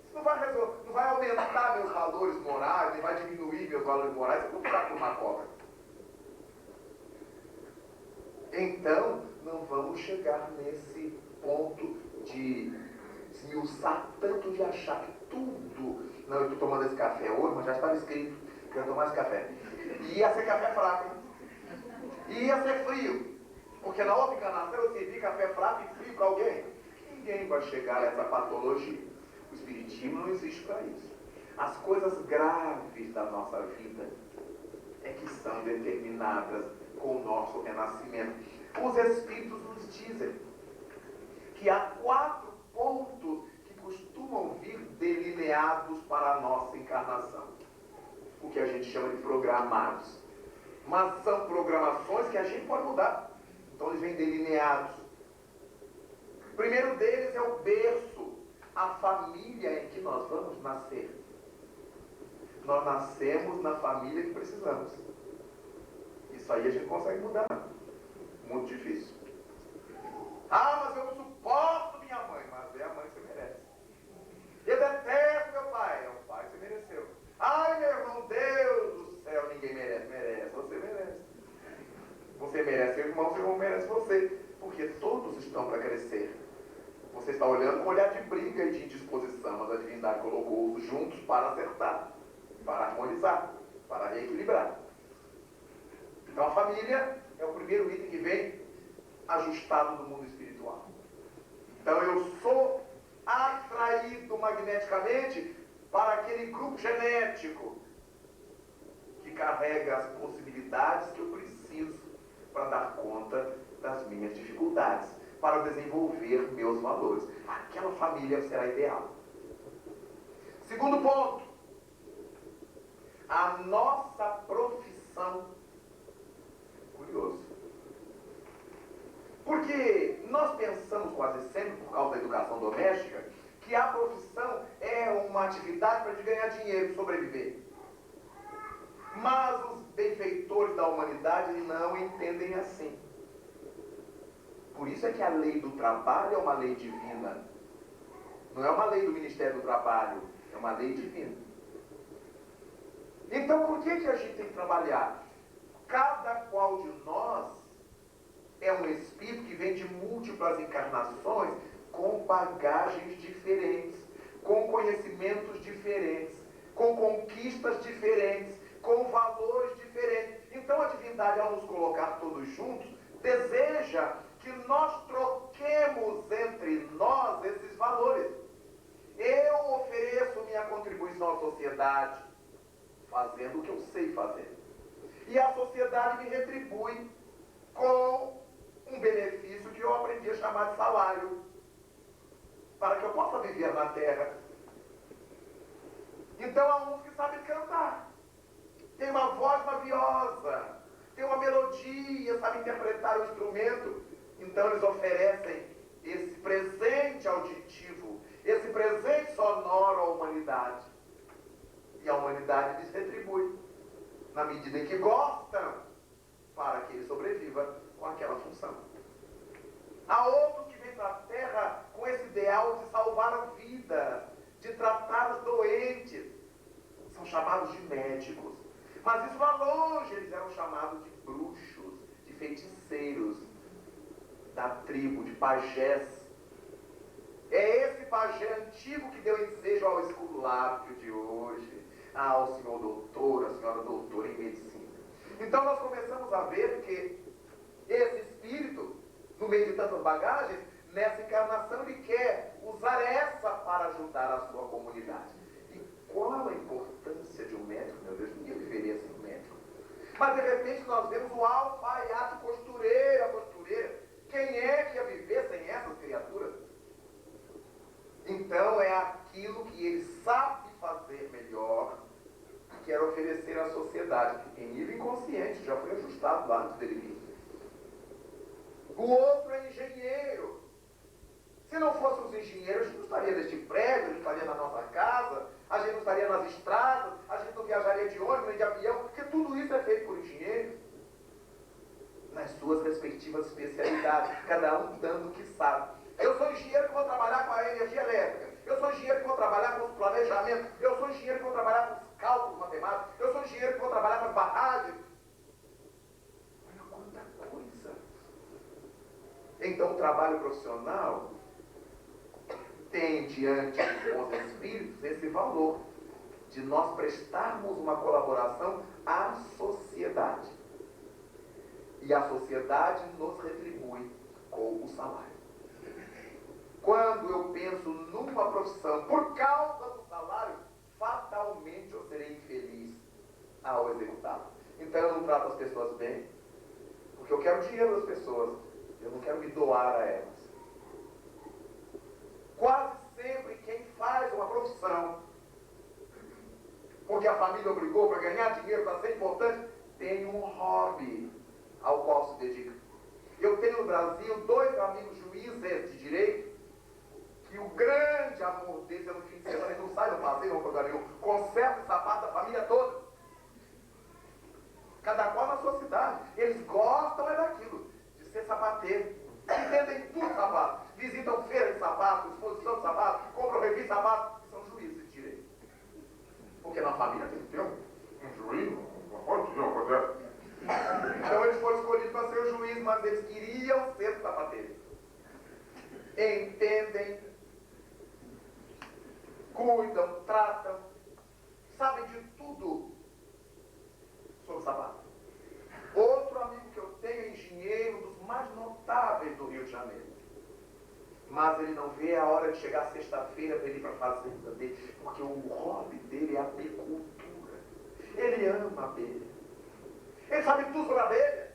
Isso não vai aumentar meus valores morais, nem vai diminuir meus valores morais, eu não trato uma cobra. Então, não vamos chegar nesse ponto de esmiuçar tanto, de achar que tudo... Não, eu estou tomando esse café hoje, mas já estava escrito que eu ia tomar esse café. E ia ser café fraco. E ia ser frio. Porque na outra encarnação eu servi café fraco e frio para alguém. Ninguém vai chegar a essa patologia. O espiritismo não existe para isso. As coisas graves da nossa vida é que são determinadas com o nosso renascimento. Os espíritos nos dizem que há 4 pontos que costumam vir delineados para a nossa encarnação. O que a gente chama de programados. Mas são programações que a gente pode mudar. Então eles vêm delineados. O primeiro deles é o berço, a família em que nós vamos nascer. Nós nascemos na família que precisamos. Isso aí a gente consegue mudar. Muito difícil. Mas eu não suporto minha mãe. Mas é a mãe que você merece. Eu detesto meu pai. É o pai que você mereceu. Ai, meu irmão, Deus do céu, ninguém merece. Merece, você merece. Você merece seu irmão merece você. Porque todos estão para crescer. Você está olhando com um olhar de briga e de indisposição, mas a divindade colocou-os juntos para acertar, para harmonizar, para reequilibrar. Então a família é o primeiro item que vem ajustado do mundo espiritual. Então eu sou atraído magneticamente para aquele grupo genético que carrega as possibilidades que eu preciso para dar conta das minhas dificuldades, para desenvolver meus valores. Aquela família será ideal. Segundo ponto, a nossa profissão. Curioso. Porque nós pensamos quase sempre, por causa da educação doméstica, que a profissão é uma atividade para ganhar dinheiro, sobreviver. Mas os benfeitores da humanidade não entendem assim. Por isso é que a lei do trabalho é uma lei divina. Não é uma lei do Ministério do Trabalho, é uma lei divina. Então por que a gente tem que trabalhar? Cada qual de nós é um espírito que vem de múltiplas encarnações com bagagens diferentes, com conhecimentos diferentes, com conquistas diferentes, com valores diferentes. Então a divindade, ao nos colocar todos juntos, deseja que nós troquemos entre nós esses valores. Eu ofereço minha contribuição à sociedade, fazendo o que eu sei fazer. E a sociedade me retribui com um benefício que eu aprendi a chamar de salário, para que eu possa viver na terra. Então há uns que sabem cantar, tem uma voz maviosa, tem uma melodia, sabe interpretar o instrumento. Então eles oferecem esse presente auditivo, esse presente sonoro à humanidade. E a humanidade lhes retribui, na medida em que gostam, para que ele sobreviva com aquela função. Há outros que vêm para a Terra com esse ideal de salvar a vida, de tratar os doentes. São chamados de médicos. Mas isso lá longe eles eram chamados de bruxos, de feiticeiros, da tribo, de pajés. É esse pajé antigo que deu ensejo ao esculápio de hoje, ao senhor doutor, à senhora doutora em medicina. Então nós começamos a ver que esse espírito, no meio de tantas bagagens, nessa encarnação ele quer usar essa para ajudar a sua comunidade. E qual a importância de um médico? Meu Deus, ninguém viveria sem um médico. Mas de repente nós vemos o alfaiate, costureira, costureira. Quem é que ia viver sem essas criaturas? Então é aquilo que ele sabe fazer melhor e quer oferecer à sociedade. Em nível inconsciente, já foi ajustado lá antes dele vir. O outro é engenheiro. Se não fossem os engenheiros, a gente não estaria neste prédio, a gente estaria na nossa casa, a gente não estaria nas estradas, a gente não viajaria de ônibus nem de avião, porque tudo isso é feito por engenheiros. Nas suas respectivas especialidades, cada um dando o que sabe. Eu sou engenheiro que vou trabalhar com a energia elétrica. Eu sou engenheiro que vou trabalhar com os planejamentos. Eu sou engenheiro que vou trabalhar com os cálculos matemáticos. Eu sou engenheiro que vou trabalhar com as barragens. Olha quanta coisa. Então o trabalho profissional tem diante dos bons espíritos esse valor de nós prestarmos uma colaboração à sociedade. E a sociedade nos retribui com o salário. Quando eu penso numa profissão por causa do salário, fatalmente eu serei infeliz ao executá-la. Então eu não trato as pessoas bem, porque eu quero o dinheiro das pessoas, eu não quero me doar a elas. Quase sempre quem faz uma profissão, porque a família obrigou para ganhar dinheiro, para ser importante, tem um hobby ao qual se dedica. Eu tenho no Brasil 2 amigos juízes de direito, que o grande amor deles é no fim de semana, eles não saem do passeio, não lugar nenhum, conserta o sapato da família toda. Cada qual na sua cidade. Eles gostam é daquilo, de ser sapateiro. Entendem tudo de sapato. Visitam feira de sapato, exposição de sapato, compram revista de sapato, e são juízes de direito. Porque na família tem que ter um juiz, não acontece. Então eles foram escolhidos para ser o juiz, mas eles queriam ser sapateiros. Entendem, cuidam, tratam, sabem de tudo sobre sapato. Outro amigo que eu tenho é engenheiro, um dos mais notáveis do Rio de Janeiro. Mas ele não vê a hora de chegar sexta-feira para ele ir para a fazenda dele, porque o hobby dele é a apicultura. Ele ama a abelha. Ele sabe tudo sobre a abelha.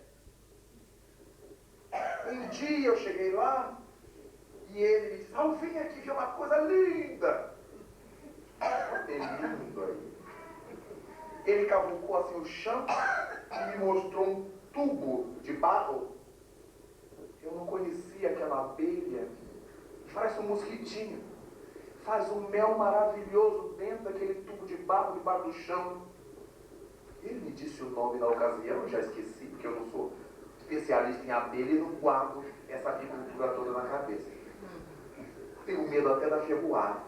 Um dia eu cheguei lá e ele me disse: eu vim aqui ver uma coisa linda. É lindo aí. Ele cavucou assim o chão e me mostrou um tubo de barro. Eu não conhecia aquela abelha. Parece um mosquitinho. Faz um mel maravilhoso dentro daquele tubo de barro debaixo do chão. Ele me disse o nome na ocasião, eu já esqueci, porque eu não sou especialista em abelha e não guardo essa agricultura toda na cabeça. Tenho medo até da ferroada.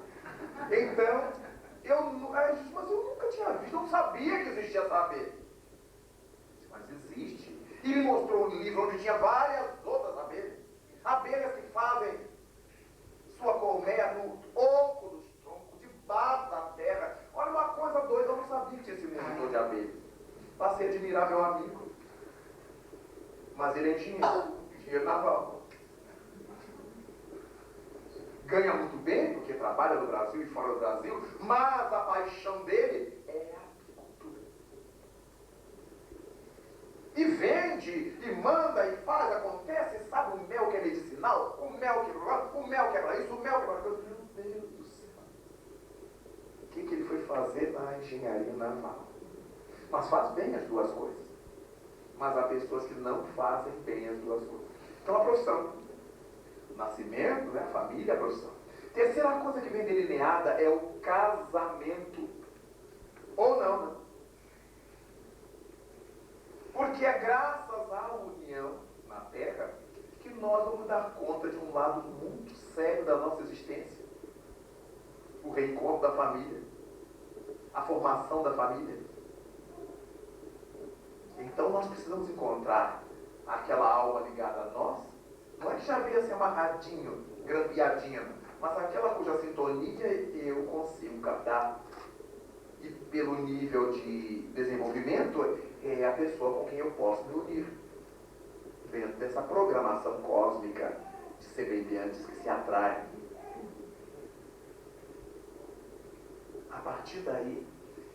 Então, mas eu nunca tinha visto, eu não sabia que existia essa abelha. Mas existe. E me mostrou um livro onde tinha várias outras abelhas. Abelhas que fazem sua colmeia no oco dos troncos, debaixo da terra. Olha uma coisa doida, eu não sabia que tinha esse mundo todo de abelhas. Passei a admirar meu amigo. Mas ele é dinheiro naval. Ganha muito bem, porque trabalha no Brasil e fora do Brasil, mas a paixão dele é a agricultura. E vende, e manda, e faz, acontece, e sabe o mel que é medicinal, o mel que é para isso, o mel que é para aquilo. Meu Deus do céu. O que ele foi fazer na engenharia naval? Mas faz bem as duas coisas. Mas há pessoas que não fazem bem as duas coisas. Então a profissão. O nascimento, né? A família, a profissão. Terceira coisa que vem delineada é o casamento. Ou não. Porque é graças à união na terra que nós vamos dar conta de um lado muito sério da nossa existência. O reencontro da família. A formação da família. Então nós precisamos encontrar aquela alma ligada a nós. Não é que já veio assim amarradinho, grampeadinho, mas aquela cuja sintonia eu consigo captar. E pelo nível de desenvolvimento, é a pessoa com quem eu posso me unir. Dentro dessa programação cósmica de semelhantes que se atraem. A partir daí,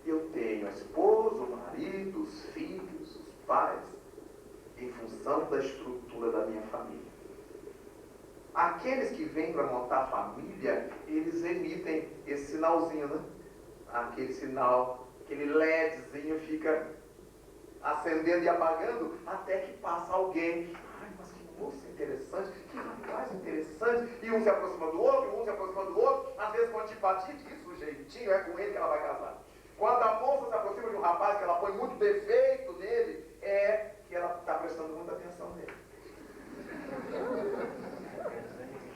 eu tenho a esposa, o marido, os filhos, os pais, em função da estrutura da minha família. Aqueles que vêm para montar a família, eles emitem esse sinalzinho, né? Aquele sinal, aquele LEDzinho fica acendendo e apagando até que passa alguém. Ai, mas que moça interessante, que rapaz interessante. E um se aproxima do outro, um se aproxima do outro, às vezes com antipatia, diz o jeitinho, é com ele que ela vai casar. Quando a moça se aproxima de um rapaz que ela põe muito defeito nele, é que ela está prestando muita atenção nele.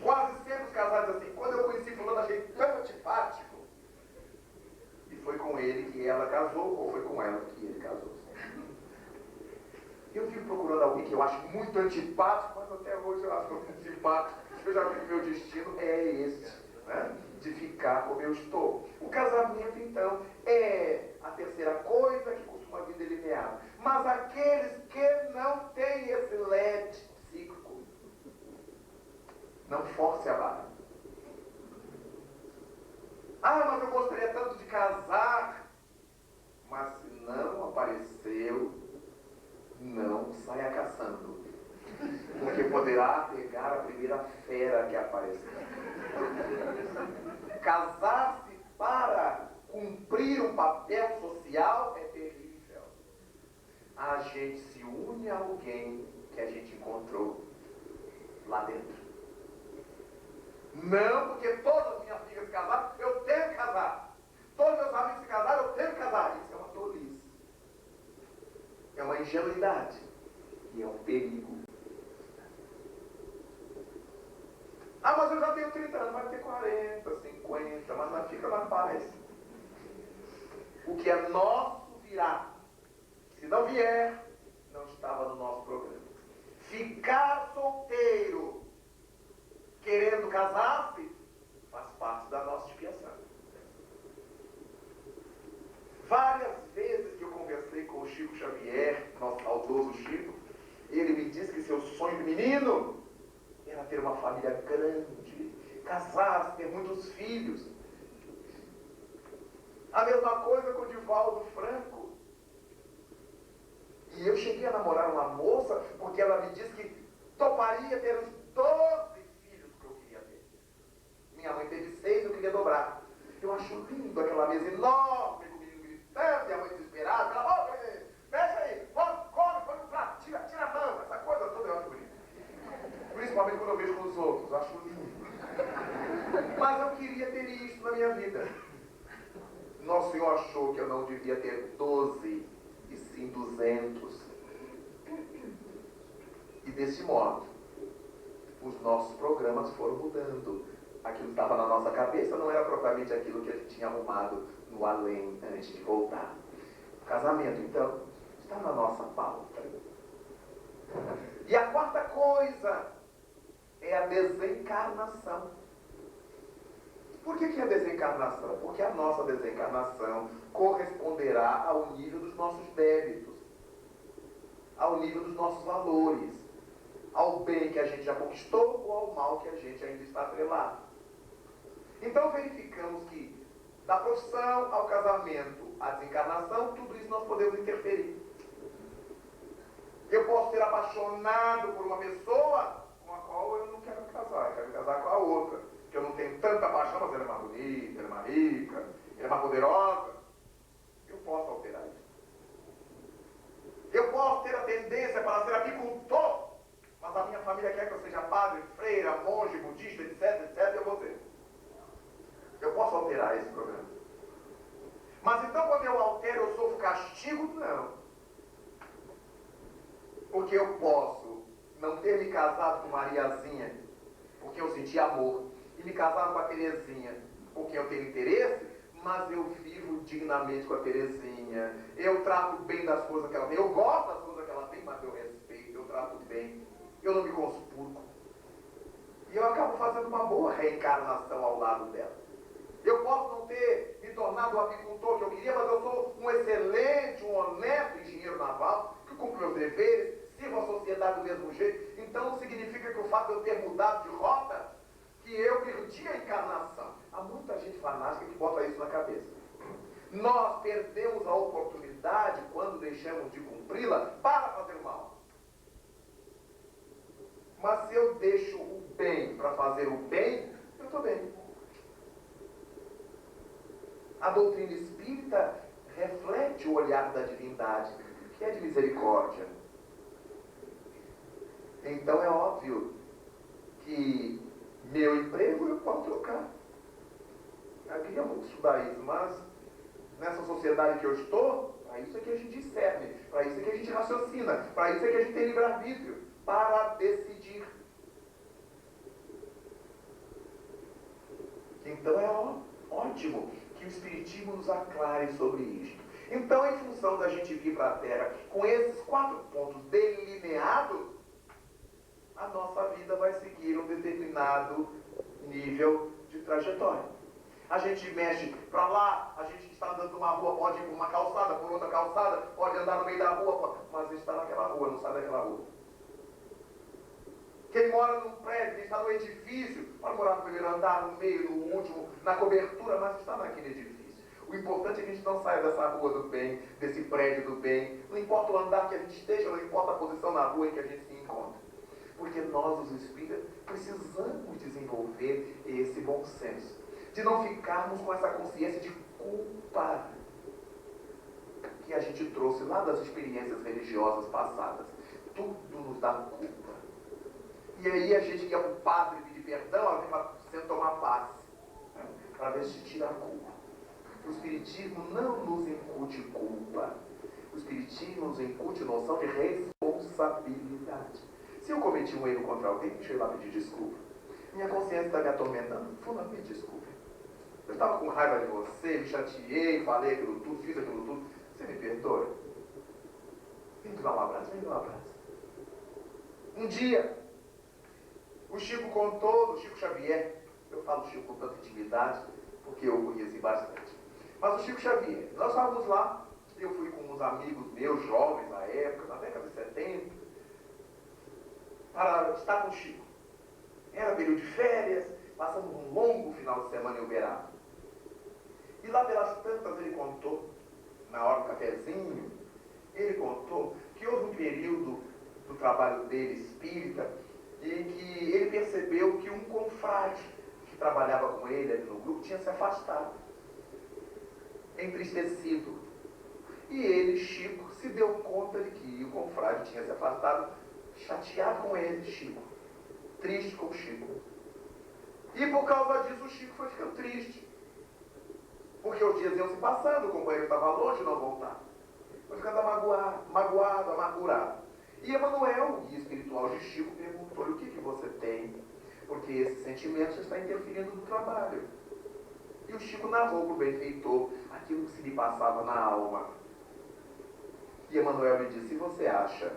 Quase sempre os casais assim, quando eu conheci fulano, achei tão antipático. E foi com ele que ela casou, ou foi com ela que ele casou. Eu fico procurando alguém que eu acho muito antipático, mas até hoje eu acho muito simpático. Eu já vi que meu destino é esse, né? De ficar como eu estou. O casamento, então, é a terceira coisa que costuma vir delineada. Mas aqueles que não têm esse LED psíquico, não force a barra. Ah, mas eu gostaria tanto de casar. Mas se não apareceu, não saia caçando. Porque poderá pegar a primeira fera que aparecer. Casar-se para cumprir um papel social é terrível. A gente se une a alguém que a gente encontrou lá dentro. Não porque todas as minhas filhas se casaram, eu tenho que casar. Todos meus amigos se casaram, eu tenho que casar. Isso é uma tolice. É uma ingenuidade. E é um perigo. Ah, mas eu já tenho 30 anos, vai ter 40, 50, mas fica na paz. O que é nosso virá. Se não vier, não estava no nosso programa. Ficar solteiro, querendo casar-se, faz parte da nossa expiação. Várias vezes que eu conversei com o Chico Xavier, nosso saudoso Chico, ele me disse que seu sonho de menino era ter uma família grande, casar-se, ter muitos filhos. A mesma coisa com o Divaldo Franco. E eu cheguei a namorar uma moça porque ela me disse que toparia ter os 12 filhos que eu queria ter. Minha mãe teve 6, eu queria dobrar. Eu acho lindo aquela mesa enorme, com o menino gritando, e a mãe desesperada. gostoso, acho lindo. Mas eu queria ter isso na minha vida. Nosso Senhor achou que eu não devia ter 12, e sim 200. E desse modo, os nossos programas foram mudando. Aquilo que estava na nossa cabeça não era propriamente aquilo que a gente tinha arrumado no além antes de voltar. O casamento, então, está na nossa pauta. E a quarta coisa é a desencarnação. Por que é a desencarnação? Porque a nossa desencarnação corresponderá ao nível dos nossos débitos, ao nível dos nossos valores, ao bem que a gente já conquistou ou ao mal que a gente ainda está atrelado. Então verificamos que da profissão ao casamento, à desencarnação, tudo isso nós podemos interferir. Eu posso ser apaixonado por uma pessoa com a qual eu não quero me casar, eu quero me casar com a outra, que eu não tenho tanta paixão, mas ela é mais bonita, ela é mais rica, ela é mais poderosa. Eu posso alterar isso. Eu posso ter a tendência para ser apicultor, mas a minha família quer que eu seja padre, freira, monge, budista, etc, etc, e eu vou ser. Eu posso alterar esse programa. Mas então quando eu altero, eu sofro castigo? Não. Porque eu posso não ter me casado com Mariazinha, porque eu senti amor, e me casar com a Terezinha, porque eu tenho interesse, mas eu vivo dignamente com a Terezinha. Eu trato bem das coisas que ela tem. Eu gosto das coisas que ela tem, mas eu respeito, eu trato bem. Eu não me conspurco. E eu acabo fazendo uma boa reencarnação ao lado dela. Eu posso não ter me tornado o apicultor que eu queria, mas eu sou um excelente, um honesto engenheiro naval, que cumpre meus deveres, sirvo a sociedade do mesmo jeito. Então não significa que o fato de eu ter mudado de rota, que eu perdi a encarnação. Há muita gente fanática que bota isso na cabeça. Nós perdemos a oportunidade quando deixamos de cumpri-la para fazer o mal. Mas se eu deixo o bem para fazer o bem, eu estou bem. A doutrina espírita reflete o olhar da divindade, que é de misericórdia. Então é óbvio que meu emprego eu posso trocar. Eu queria muito estudar isso, mas nessa sociedade que eu estou, para isso é que a gente discerne, para isso é que a gente raciocina, para isso é que a gente tem livre-arbítrio, para decidir. Então é ótimo que o Espiritismo nos aclare sobre isto. Então, em função da gente vir para a Terra com esses 4 pontos delineados, a nossa vida vai seguir um determinado nível de trajetória. A gente mexe para lá, a gente está andando numa rua, pode ir por uma calçada, por outra calçada, pode andar no meio da rua, mas a gente está naquela rua, não sai daquela rua. Quem mora num prédio, quem está no edifício, pode morar no primeiro andar, no meio, no último, na cobertura, mas está naquele edifício. O importante é que a gente não saia dessa rua do bem, desse prédio do bem. Não importa o andar que a gente esteja, não importa a posição na rua em que a gente se encontra. Porque nós, os espíritas, precisamos desenvolver esse bom senso. De não ficarmos com essa consciência de culpa que a gente trouxe lá das experiências religiosas passadas. Tudo nos dá culpa. E aí a gente ia para o padre pedir perdão, sem tomar passe, para ver se tira a culpa. O Espiritismo não nos incute culpa. O Espiritismo nos incute noção de responsabilidade. Se eu cometi um erro contra alguém, deixa eu ir lá pedir desculpa. Minha consciência está me atormentando, fulano, me desculpe. Eu estava com raiva de você, me chateei, falei aquilo tudo, fiz aquilo tudo. Você me perdoa? Vem me dar um abraço, vem me dar um abraço. Um dia, o Chico contou, do Chico Xavier, eu falo Chico com tanta intimidade, porque eu o conheci bastante. Mas o Chico Xavier, nós estávamos lá, eu fui com uns amigos meus, jovens na época, na década de 70, para estar com o Chico. Era período de férias, passamos um longo final de semana em Uberaba. E lá pelas tantas ele contou, na hora do cafezinho, ele contou que houve um período do trabalho dele espírita em que ele percebeu que um confrade que trabalhava com ele ali no grupo tinha se afastado, entristecido. E ele, Chico, se deu conta de que o confrade tinha se afastado, chateado com ele, Chico, triste com o Chico. E por causa disso o Chico foi ficando triste. Porque os dias iam se passando, o companheiro estava longe e não voltava. Foi ficando magoado, amargurado. E Emanuel, guia espiritual de Chico, perguntou-lhe: o que você tem? Porque esse sentimento está interferindo no trabalho. E o Chico narrou para o benfeitor aquilo que se lhe passava na alma. E Emanuel lhe disse: se você acha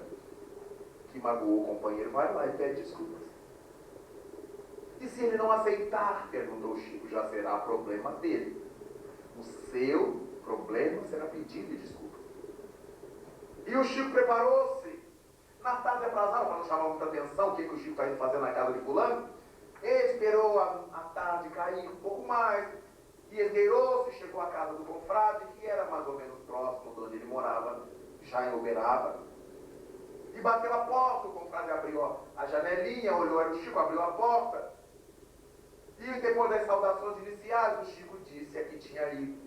que magoou o companheiro, vai lá e pede desculpas. E se ele não aceitar, perguntou Chico, já será problema dele. O seu problema será pedir-lhe desculpa. E o Chico preparou-se. Na tarde atrasada, para não chamar muita atenção, o que o Chico está indo fazer na casa de fulano, ele esperou a tarde cair um pouco mais, e esgueirou-se, chegou à casa do confrade, que era mais ou menos próximo de onde ele morava, já em Uberaba. E bateu a porta, o confrade abriu a janelinha, olhou, era o Chico, abriu a porta. E depois das saudações iniciais, o Chico disse a que tinha ido: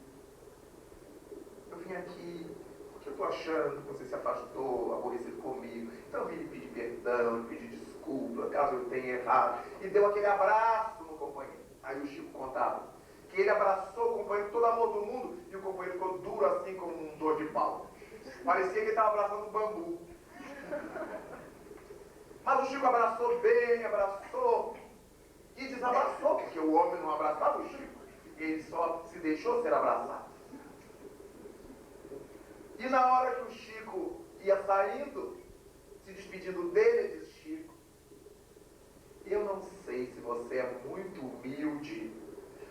eu vim aqui porque eu estou achando que você se afastou, aborrecido comigo. Então eu vim lhe pedir perdão, lhe pedir desculpa, caso eu tenha errado. E deu aquele abraço no companheiro. Aí o Chico contava que ele abraçou o companheiro com todo amor do mundo, e o companheiro ficou duro assim como um dor de pau. Parecia que ele estava abraçando um bambu. Mas o Chico abraçou bem, abraçou e desabraçou, porque o homem não abraçava o Chico, ele só se deixou ser abraçado. E na hora que o Chico ia saindo, se despedindo dele, diz Chico: eu não sei se você é muito humilde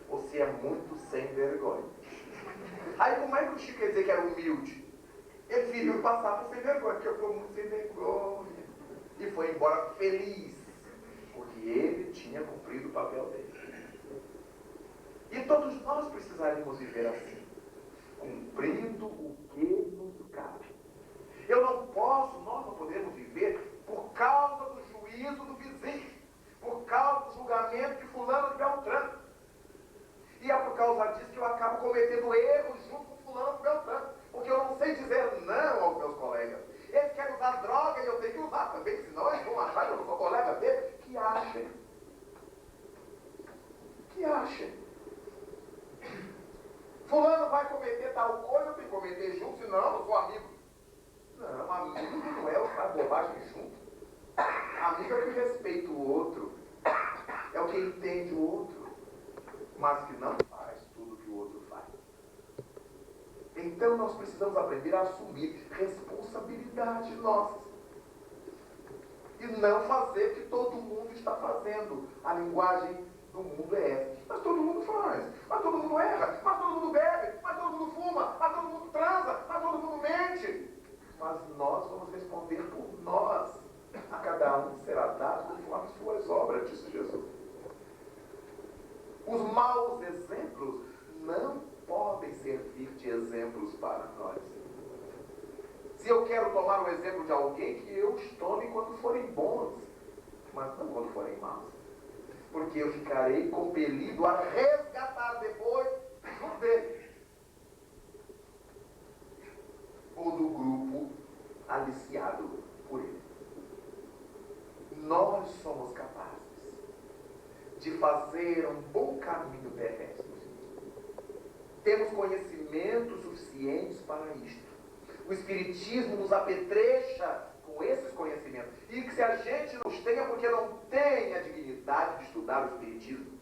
ou se é muito sem vergonha. Aí como é que o Chico quer dizer que era humilde? Ele viu passar por sem vergonha, porque eu fui muito sem vergonha. E foi embora feliz, porque ele tinha cumprido o papel dele. E todos nós precisaríamos viver assim, cumprindo o que nos cabe. Nós não podemos viver por causa do juízo do vizinho, por causa do julgamento de fulano de Beltrano. E é por causa disso que eu acabo cometendo erros junto com fulano de Beltrano, porque eu não sei dizer não aos meus colegas. Eles querem usar droga e eu tenho que usar também, senão eles vão achar que eu não sou colega dele. Que achem. Que achem. Fulano vai cometer tal coisa, eu tenho que cometer junto, senão eu não sou amigo. Não, amigo não é o que faz bobagem junto. Amigo é o que respeita o outro, é o que entende o outro, mas que não faz tudo que o outro faz. Então nós precisamos aprender a assumir responsabilidade nossa e não fazer o que todo mundo está fazendo. A linguagem do mundo é essa: mas todo mundo faz, mas todo mundo erra, mas todo mundo bebe, mas todo mundo fuma, mas todo mundo transa, mas todo mundo mente. Mas nós vamos responder por nós. A cada um será dado conforme suas obras, disse Jesus. Os maus exemplos não podem servir de exemplos para nós. Se eu quero tomar o exemplo de alguém, que eu os tome quando forem bons, mas não quando forem maus. Porque eu ficarei compelido a resgatar depois um dele. Ou do grupo aliciado por ele. Nós somos capazes de fazer um bom caminho terrestre. Temos conhecimentos suficientes para isto. O Espiritismo nos apetrecha com esses conhecimentos. E que se a gente não os tenha, porque não tem a dignidade de estudar o Espiritismo,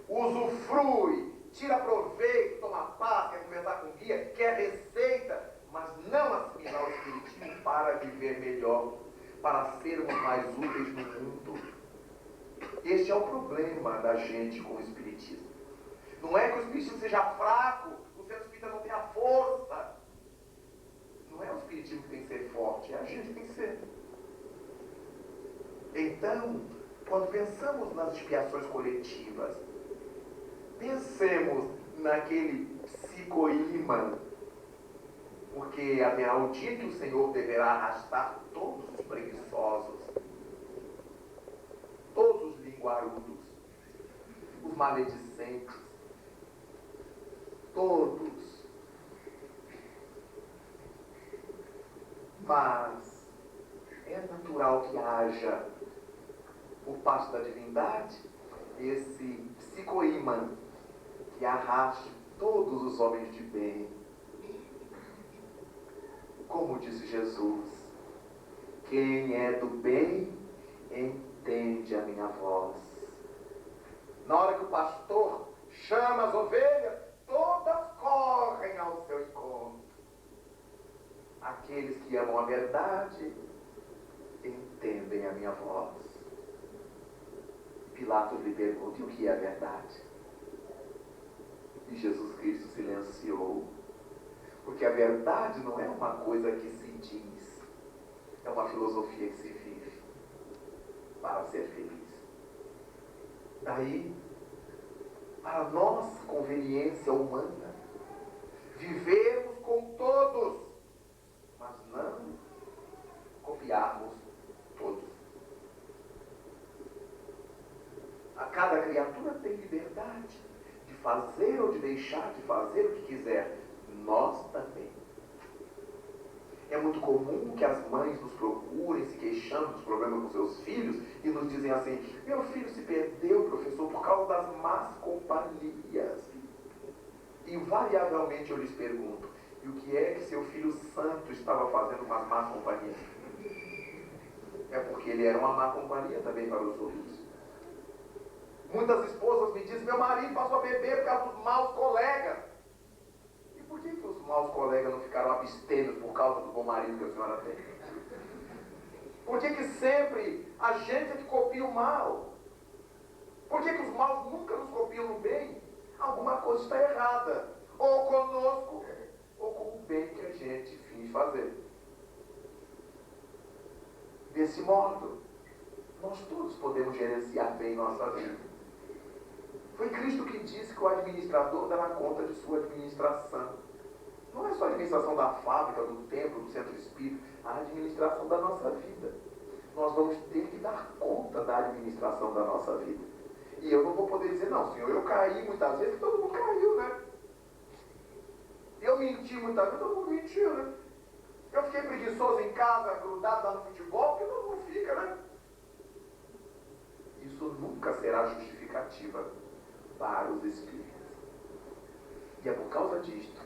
usufrui, tira proveito, toma paz, quer conversar com guia, quer receita, mas não assimilar o Espiritismo para viver melhor, para sermos mais úteis no mundo. Este é o problema da gente com o Espiritismo. Não é que o Espiritismo seja fraco, o centro espírita não tenha força. Não é o Espiritismo que tem que ser forte, é a gente que tem que ser. Então, quando pensamos nas expiações coletivas, pensemos naquele psicoímã, porque haverá um dia que o Senhor deverá arrastar todos os preguiçosos, todos os linguarudos, os maledicentes, todos. Mas é natural que haja, por parte da divindade, esse psicoímã que arraste todos os homens de bem. Como disse Jesus, quem é do bem entende a minha voz. Na hora que o pastor chama as ovelhas, todas correm ao seu encontro. Aqueles que amam a verdade entendem a minha voz. Pilatos lhe pergunta: e o que é a verdade? E Jesus Cristo silenciou. Porque a verdade não é uma coisa que se diz, é uma filosofia que se vive para ser feliz. Daí, para nossa conveniência humana, vivemos com todos, mas não copiarmos todos. A cada criatura tem liberdade de fazer ou de deixar de fazer o que quiser. Nós também. É muito comum que as mães nos procurem se queixando dos problemas com seus filhos e nos dizem assim: meu filho se perdeu, professor, por causa das más companhias. E invariavelmente eu lhes pergunto: e o que é que seu filho santo estava fazendo com as más companhias? É porque ele era uma má companhia também para os outros. Muitas esposas me dizem: meu marido passou a beber por causa dos maus colegas. E por que os maus colegas não ficaram abstêmios por causa do bom marido que a senhora tem? Por que sempre a gente é que copia o mal? Por que os maus nunca nos copiam no bem? Alguma coisa está errada, ou conosco, ou com o bem que a gente finge fazer. Desse modo, nós todos podemos gerenciar bem nossa vida. Foi Cristo que disse que o administrador dará conta de sua administração. Não é só a administração da fábrica, do templo, do centro espírita, a administração da nossa vida. Nós vamos ter que dar conta da administração da nossa vida. E eu não vou poder dizer: não, senhor, eu caí muitas vezes, todo mundo caiu, né? Eu menti muitas vezes, todo mundo mentiu, né? Eu fiquei preguiçoso em casa, grudado lá no futebol, porque todo mundo fica, né? Isso nunca será justificativa para os espíritos. E é por causa disto,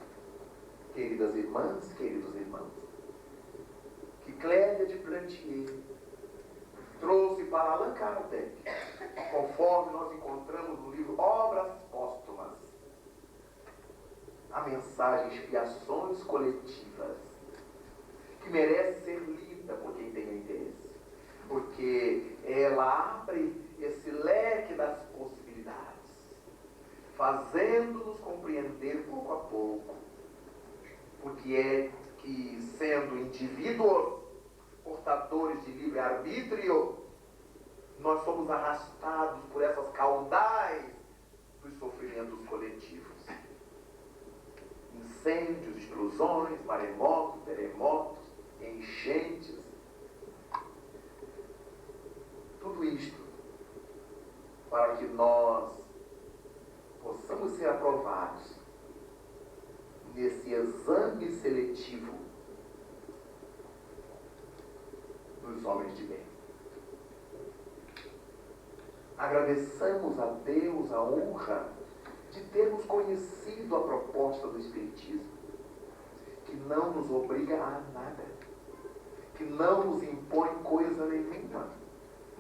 queridas irmãs, queridos irmãos, que Clélia de Plantier trouxe para Allan Kardec, conforme nós encontramos no livro Obras Póstumas, a mensagem Expiações Coletivas, que merece ser lida por quem tem interesse, porque ela abre esse leque das possibilidades, fazendo-nos compreender pouco a pouco, porque é que, sendo indivíduos portadores de livre-arbítrio, nós somos arrastados por essas caudais dos sofrimentos coletivos. Incêndios, explosões, maremotos, terremotos, enchentes. Tudo isto para que nós possamos ser aprovados nesse exame seletivo dos homens de bem. Agradeçamos a Deus a honra de termos conhecido a proposta do Espiritismo, que não nos obriga a nada, que não nos impõe coisa nenhuma,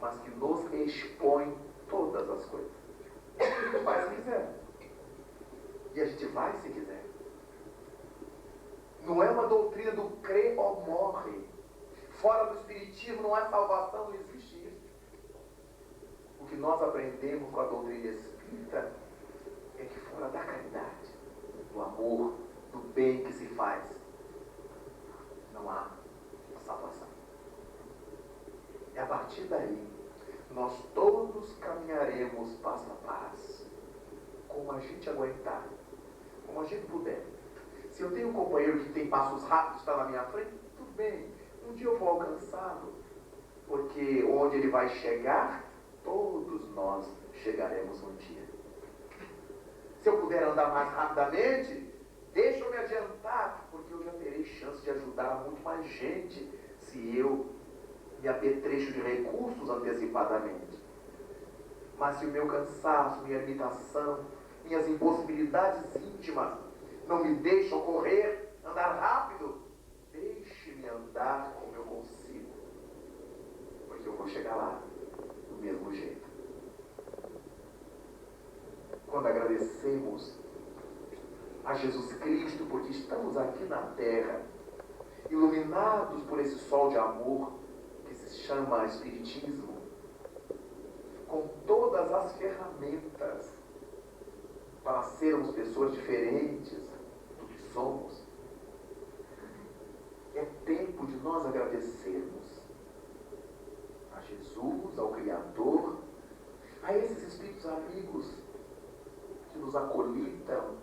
mas que nos expõe todas as coisas. A gente vai se quiser. E a gente vai se quiser. Não é uma doutrina do crê ou morre. Fora do Espiritismo não há salvação, não existe isso. O que nós aprendemos com a doutrina espírita é que fora da caridade, do amor, do bem que se faz, não há salvação. E a partir daí, nós todos caminharemos passo a passo, como a gente aguentar, como a gente puder. Se eu tenho um companheiro que tem passos rápidos, está na minha frente, tudo bem, um dia eu vou alcançá-lo, porque onde ele vai chegar, todos nós chegaremos um dia. Se eu puder andar mais rapidamente, deixa eu me adiantar, porque eu já terei chance de ajudar muito mais gente se eu me apetrecho de recursos antecipadamente. Mas se o meu cansaço, minha limitação, minhas impossibilidades íntimas não me deixam correr, andar rápido, deixe-me andar como eu consigo, pois eu vou chegar lá do mesmo jeito. Quando agradecemos a Jesus Cristo porque estamos aqui na terra, iluminados por esse sol de amor que se chama Espiritismo, com todas as ferramentas para sermos pessoas diferentes do que somos, é tempo de nós agradecermos a Jesus, ao Criador, a esses Espíritos amigos que nos acolitam,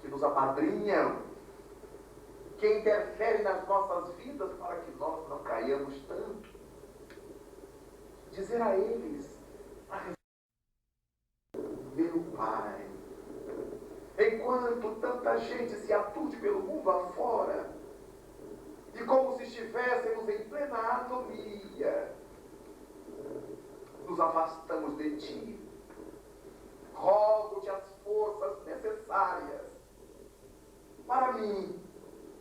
que nos apadrinham, que interferem nas nossas vidas para que nós não caiamos tanto. Dizer a eles, meu Pai, enquanto tanta gente se atude pelo mundo afora, e como se estivéssemos em plena anomia, nos afastamos de Ti. Rogo-te as forças necessárias para mim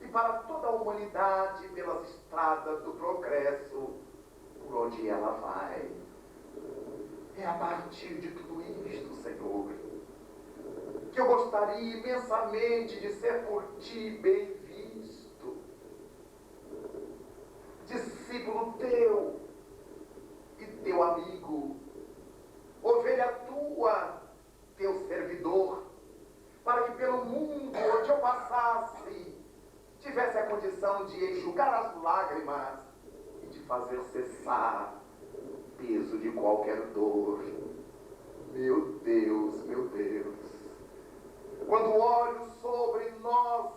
e para toda a humanidade pelas estradas do progresso por onde ela vai. É a partir de tudo isto, Senhor, que eu gostaria imensamente de ser por Ti bem visto, discípulo Teu e Teu amigo, ovelha Tua, Teu servidor, para que pelo mundo onde eu passasse, tivesse a condição de enxugar as lágrimas e de fazer cessar o peso de qualquer dor. Meu Deus, meu Deus, quando olho sobre nós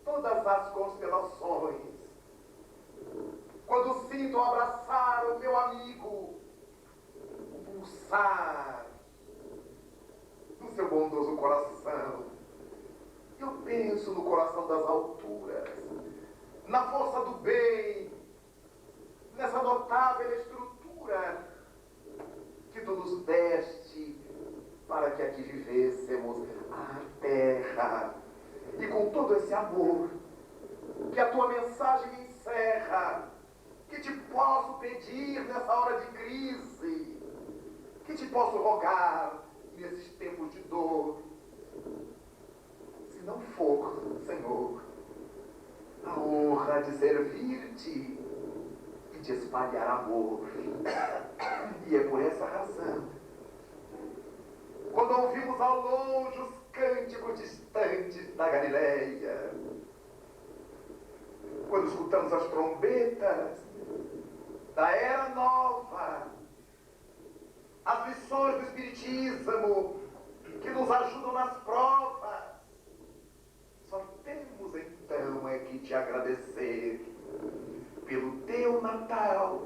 todas as constelações, quando sinto abraçar o meu amigo, o pulsar do seu bondoso coração, eu penso no coração das alturas, na força do bem, nessa notável estrutura que Tu nos deste para que aqui vivêssemos a terra. E com todo esse amor que a Tua mensagem encerra, que Te posso pedir nessa hora de crise, que Te posso rogar nesses tempos de dor, se não for, Senhor, a honra de servir-Te e de espalhar amor. E é por essa razão, quando ouvimos ao longe os cânticos distantes da Galileia, quando escutamos as trombetas da Era Nova, as lições do Espiritismo que nos ajudam nas provas, só temos então é que Te agradecer pelo Teu Natal,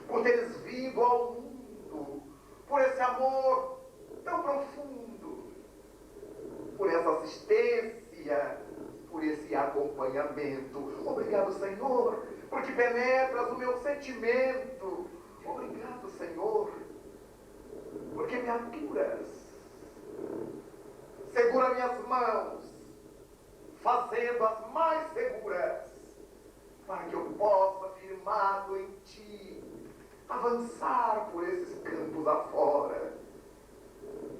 por teres vindo ao mundo, por esse amor tão profundo, por essa assistência, por esse acompanhamento. Obrigado, Senhor, porque penetras o meu sentimento. Obrigado, Senhor, porque me aturas. Segura minhas mãos, fazendo-as mais seguras, para que eu possa, firmado em Ti, avançar por esses campos afora,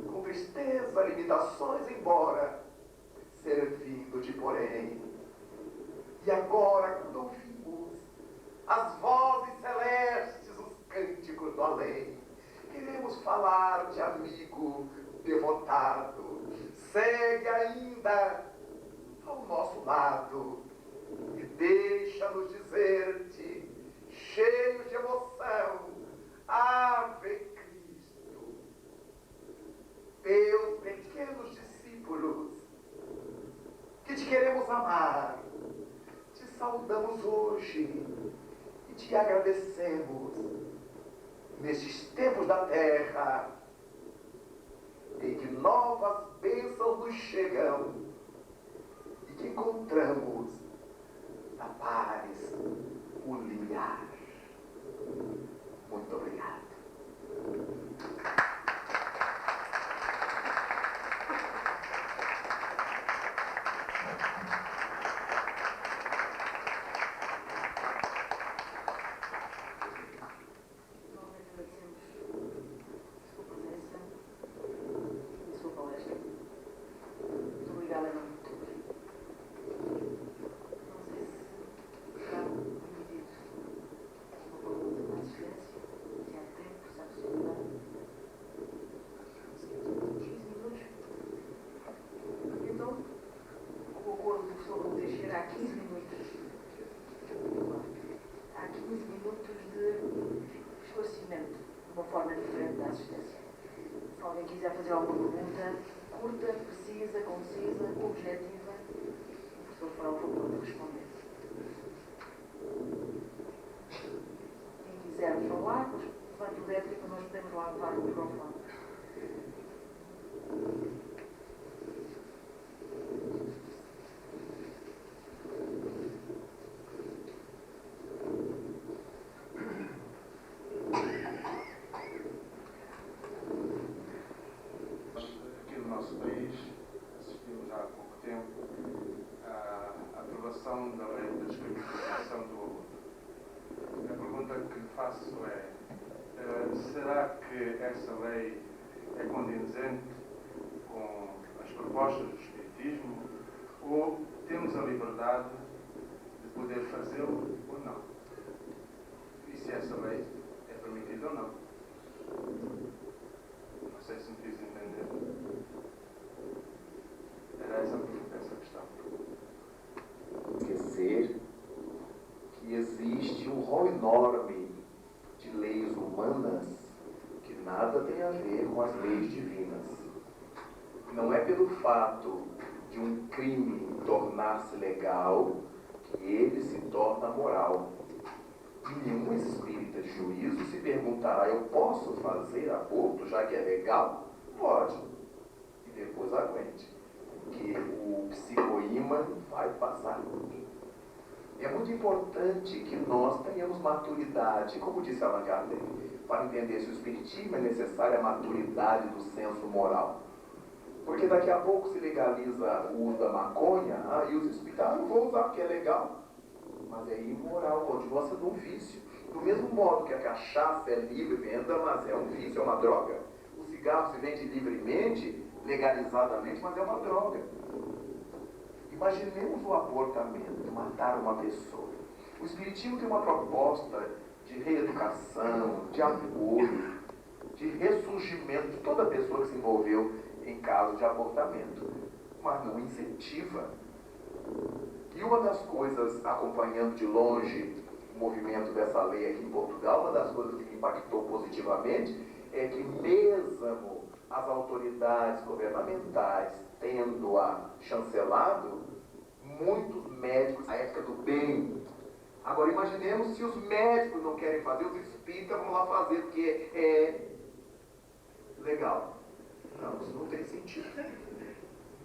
com tristeza, limitações embora, servindo-Te, porém. E agora, quando ouvimos as vozes celestes, os cânticos do além, queremos falar-Te, amigo devotado, segue ainda ao nosso lado e deixa-nos dizer-Te, cheios de emoção, Ave Cristo. Teus pequenos discípulos, que Te queremos amar, Te saudamos hoje e Te agradecemos nestes tempos da terra, em que novas bênçãos nos chegam e que encontramos na paz o limiar. Muito obrigado. 15 minutos. Há 15 minutos de esclarecimento, de uma forma diferente da assistência. Se alguém quiser fazer alguma pergunta curta, precisa, concisa, objetiva, o professor fará o favor de responder. Quem quiser falar, levante o dedo para nós podemos lá levar o microfone. Aqui no nosso país, assistimos há pouco tempo à aprovação da lei de descriminalização do aborto. A pergunta que lhe faço é, será que essa lei é condizente com as propostas do Espiritismo ou temos a liberdade de poder fazê-lo ou não? E se essa lei é permitida ou não? Não sei se me fiz entender. Era essa questão. Esquecer que existe um rol enorme de leis humanas que nada tem a ver com as leis divinas. Não é pelo fato de um crime tornar-se legal que ele se torna moral. E nenhum espírita de juízo se perguntará: eu posso fazer aborto já que é legal? Pode. E depois aguente, porque o psicoímã vai passar. É muito importante que nós tenhamos maturidade, como disse Allan Kardec, para entender se o espiritismo é necessária a maturidade do senso moral. Porque daqui a pouco se legaliza o uso da maconha, e os espíritas, não vou usar porque é legal. Mas é imoral, continua sendo um vício. Do mesmo modo que a cachaça é livre venda, mas é um vício, é uma droga. O cigarro se vende livremente, legalizadamente, mas é uma droga. Imaginemos o abortamento, matar uma pessoa. O Espiritismo tem uma proposta de reeducação, de apoio, de ressurgimento de toda pessoa que se envolveu em caso de abortamento, mas não incentiva. E uma das coisas, acompanhando de longe o movimento dessa lei aqui em Portugal, uma das coisas que me impactou positivamente é que mesmo as autoridades governamentais tendo-a chancelado, muitos médicos, a ética do bem. Agora imaginemos se os médicos não querem fazer, os espíritas vão lá fazer, porque é legal. Não, isso não tem sentido.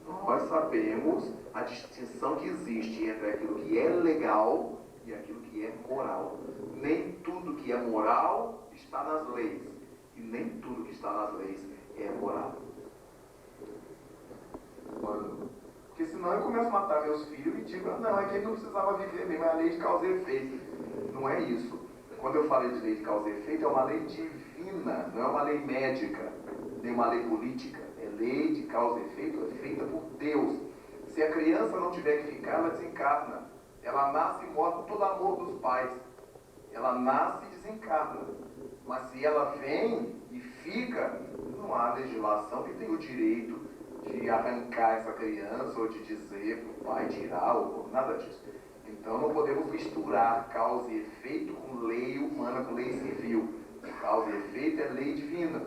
Nós sabemos a distinção que existe entre aquilo que é legal e aquilo que é moral. Nem tudo que é moral está nas leis. E nem tudo que está nas leis é moral. Mano, porque senão eu começo a matar meus filhos e digo, não, é que ele não precisava viver mesmo, é a lei de causa e efeito. Não é isso. Quando eu falei de lei de causa e efeito, é uma lei divina, não é uma lei médica, nem uma lei política. É lei de causa e efeito, é feita por Deus. Se a criança não tiver que ficar, ela desencarna. Ela nasce e morre com todo amor dos pais. Ela nasce e desencarna. Mas se ela vem e fica, não há legislação que tenha o direito de arrancar essa criança ou de dizer para o pai tirar ou nada disso. Então não podemos misturar causa e efeito com lei humana, com lei civil. Causa e efeito é lei divina.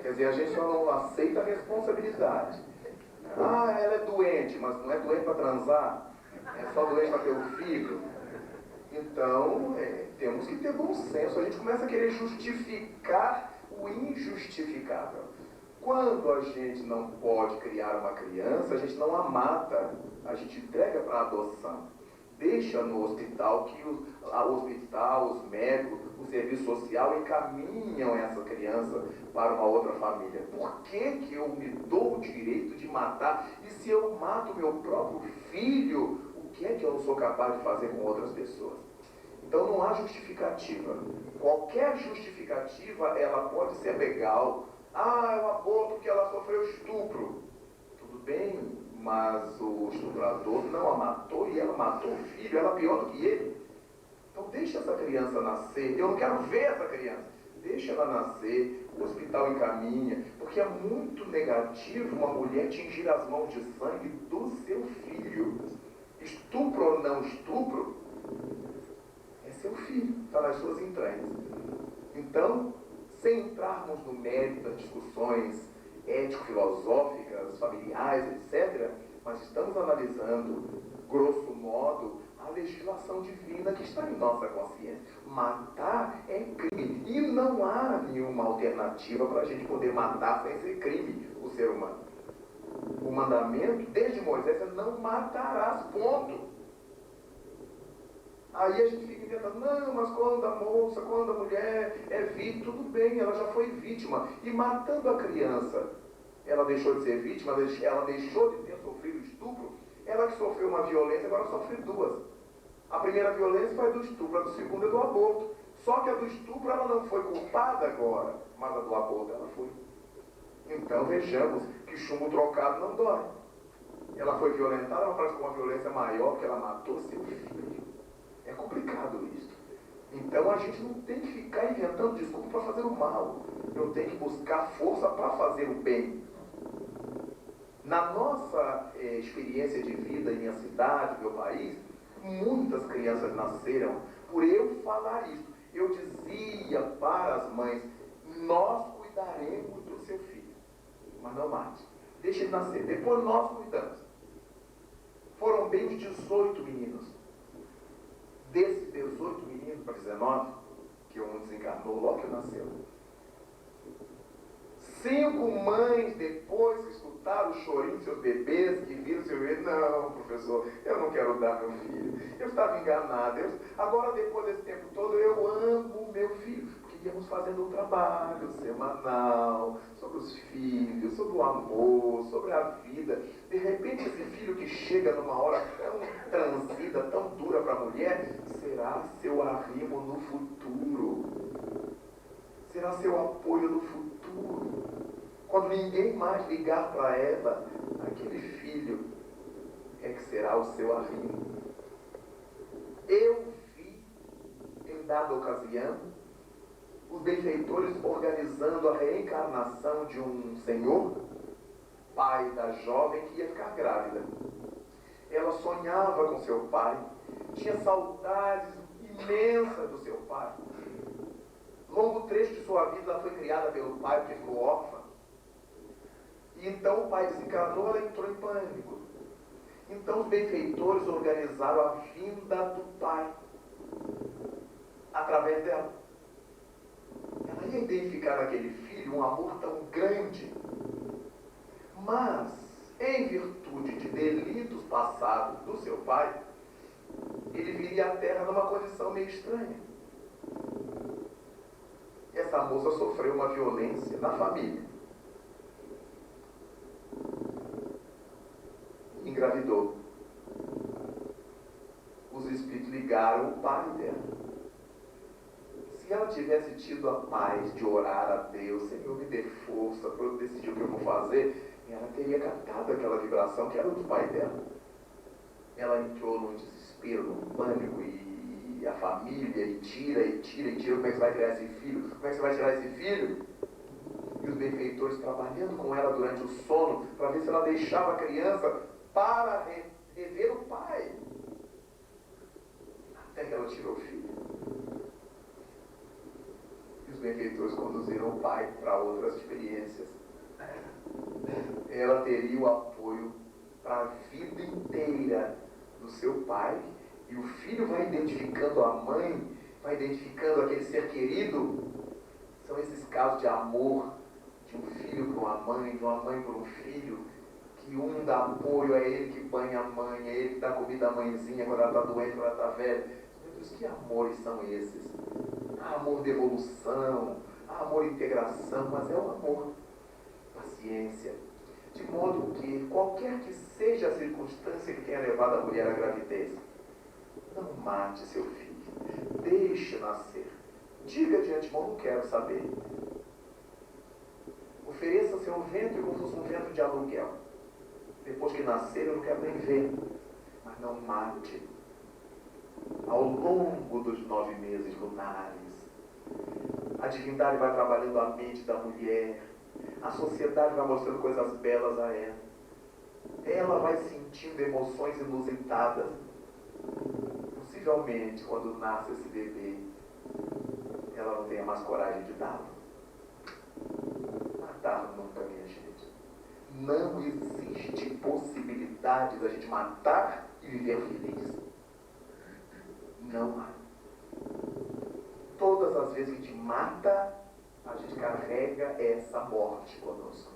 Quer dizer, a gente só não aceita a responsabilidade. Ah, ela é doente, mas não é doente para transar? É só doente para ter o filho? Então, temos que ter bom senso. A gente começa a querer justificar o injustificável. Quando a gente não pode criar uma criança, a gente não a mata, a gente entrega para adoção. Deixa no hospital que o hospital, os médicos, o serviço social encaminham essa criança para uma outra família. Por que eu me dou o direito de matar? E se eu mato meu próprio filho, o que é que eu não sou capaz de fazer com outras pessoas? Então não há justificativa. Qualquer justificativa, ela pode ser legal. Ah, é um aborto porque ela sofreu estupro. Tudo bem, mas o estuprador não a matou e ela matou o filho, ela é pior do que ele. Então deixa essa criança nascer. Eu não quero ver essa criança. Deixa ela nascer, o hospital encaminha, porque é muito negativo uma mulher tingir as mãos de sangue do seu filho. Estupro ou não estupro, é seu filho, está nas suas entranhas. Então, sem entrarmos no mérito das discussões ético-filosóficas, familiares, etc., mas estamos analisando, grosso modo, a legislação divina que está em nossa consciência. Matar é crime. E não há nenhuma alternativa para a gente poder matar sem ser crime o ser humano. O mandamento, desde Moisés, é não matarás, ponto. Aí a gente fica inventando, não, mas quando a moça, quando a mulher é vítima, tudo bem, ela já foi vítima. E matando a criança, ela deixou de ser vítima, ela deixou de ter sofrido estupro, ela que sofreu uma violência, agora sofre duas. A primeira violência foi a do estupro, a do segundo é do aborto. Só que a do estupro ela não foi culpada agora, mas a do aborto ela foi. Então vejamos que chumbo trocado não dói. Ela foi violentada, ela faz com uma violência maior, porque ela matou seu filho. É complicado isso. Então a gente não tem que ficar inventando desculpa para fazer o mal. Eu tenho que buscar força para fazer o bem. Na nossa experiência de vida em minha cidade, meu país, muitas crianças nasceram por eu falar isso. Eu dizia para as mães, nós cuidaremos do seu filho, mas não mate. Deixa ele nascer, depois nós cuidamos. Foram bem uns 18 meninos. Desses 18 meninos para 19, que um desencarnou logo que nasceu. 5 mães depois que escutaram o chorinho dos seus bebês, que viram seu bebê, não, professor, eu não quero dar meu filho. Eu estava enganado. Agora, depois desse tempo todo, eu amo meu filho. Porque íamos fazendo um trabalho semanal sobre os filhos, sobre o amor, sobre a vida. De repente, esse filho que chega numa hora tão transida, tão dura para a mulher, será seu arrimo no futuro. Será seu apoio no futuro. Quando ninguém mais ligar para ela, aquele filho é que será o seu arrimo. Eu vi, em dada ocasião, os benfeitores organizando a reencarnação de um senhor, pai da jovem que ia ficar grávida. Ela sonhava com seu pai, tinha saudades imensas do seu pai. Longo trecho de sua vida ela foi criada pelo pai porque ficou órfã. E então o pai desencarnou, ela entrou em pânico. Então os benfeitores organizaram a vinda do pai através dela. Ela ia identificar naquele filho um amor tão grande, mas em virtude de delitos passados do seu pai, ele viria à terra numa condição meio estranha. Essa moça sofreu uma violência na família. Engravidou. Os espíritos ligaram o pai dela. Se ela tivesse tido a paz de orar a Deus, Senhor, me dê força para eu decidir o que eu vou fazer, ela teria captado aquela vibração que era do pai dela. Ela entrou num desespero, num pânico, e a família, e tira, como é que você vai tirar esse filho? Como é que você vai tirar esse filho? E os benfeitores trabalhando com ela durante o sono, para ver se ela deixava a criança para rever o pai. Até que ela tirou o filho. E os benfeitores conduziram o pai para outras experiências. Ela teria o apoio para a vida inteira do seu pai. E o filho vai identificando a mãe, vai identificando aquele ser querido. São esses casos de amor, de um filho por uma mãe, de uma mãe por um filho, que um dá apoio, é ele que banha a mãe, é ele que dá comida à mãezinha quando ela está doente, quando ela está velha. Meu Deus, que amores são esses? Há amor de evolução, há amor de integração, mas é o amor, paciência. De modo que, qualquer que seja a circunstância que tenha levado a mulher à gravidez, não mate seu filho, deixe nascer. Diga de antemão, não quero saber. Ofereça seu ventre como se fosse um ventre de aluguel. Depois que nascer, eu não quero nem ver. Mas não mate. Ao longo dos 9 meses lunares, A divindade vai trabalhando a mente da mulher. A sociedade vai mostrando coisas belas a ela. Ela vai sentindo emoções inusitadas. Possivelmente, quando nasce esse bebê, ela não tenha mais coragem de dá-lo. Matar nunca, minha gente. Não existe possibilidade da gente matar e viver feliz. Não há. Todas as vezes que a gente mata, a gente carrega essa morte conosco.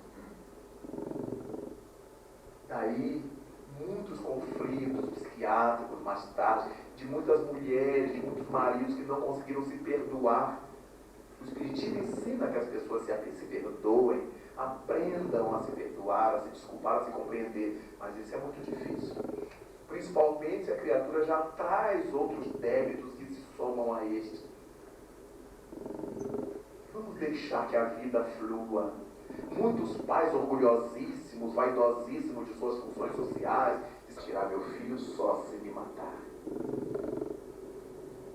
Daí, muitos conflitos psiquiátricos mais tarde, de muitas mulheres, de muitos maridos que não conseguiram se perdoar. O Espiritismo ensina que as pessoas se perdoem, aprendam a se perdoar, a se desculpar, a se compreender. Mas isso é muito difícil. Principalmente se a criatura já traz outros débitos que se somam a este. Vamos deixar que a vida flua. Muitos pais orgulhosíssimos, vaidosíssimos de suas funções sociais, dizem: tirar meu filho só se me matar.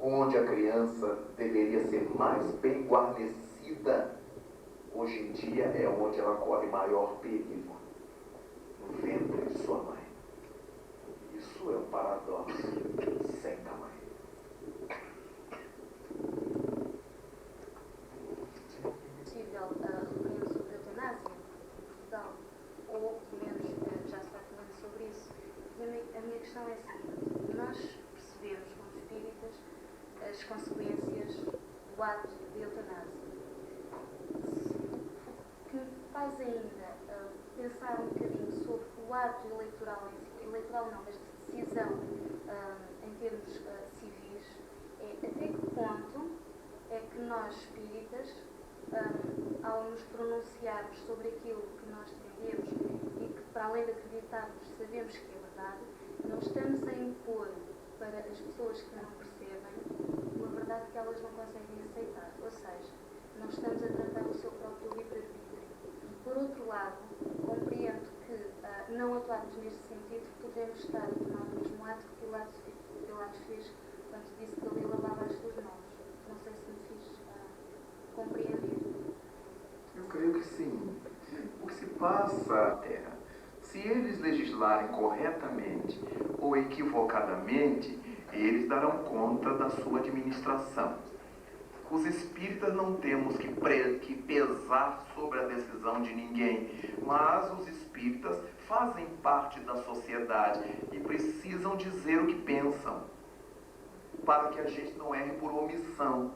Onde a criança deveria ser mais bem guarnecida, hoje em dia é onde ela corre maior perigo, no ventre de sua mãe. Isso é um paradoxo sem tamanho. Possível referendo sobre a eutanásia em Portugal, ou pelo menos já se está falando sobre isso. A minha questão é a seguinte: nós percebemos como espíritas as consequências do ato de eutanásia. O que me faz ainda pensar um bocadinho sobre o ato eleitoral, eleitoral não, mas de decisão em termos civis, é até que ponto é que nós espíritas, ao nos pronunciarmos sobre aquilo que nós defendemos e que, para além de acreditarmos, sabemos que é verdade, não estamos a impor para as pessoas que não percebem uma verdade que elas não conseguem aceitar. Ou seja, não estamos a tratar do seu próprio livre-arbítrio. Por outro lado, compreendo que, não atuarmos neste sentido, podemos estar a tomar o mesmo ato que Pilatos fez quando disse que ele lavava as suas mãos. Não sei se me fiz compreender. Eu creio que sim. O que se passa é, se eles legislarem corretamente ou equivocadamente, eles darão conta da sua administração. Os espíritas não temos que pesar sobre a decisão de ninguém, mas os espíritas fazem parte da sociedade e precisam dizer o que pensam, para que a gente não erre por omissão.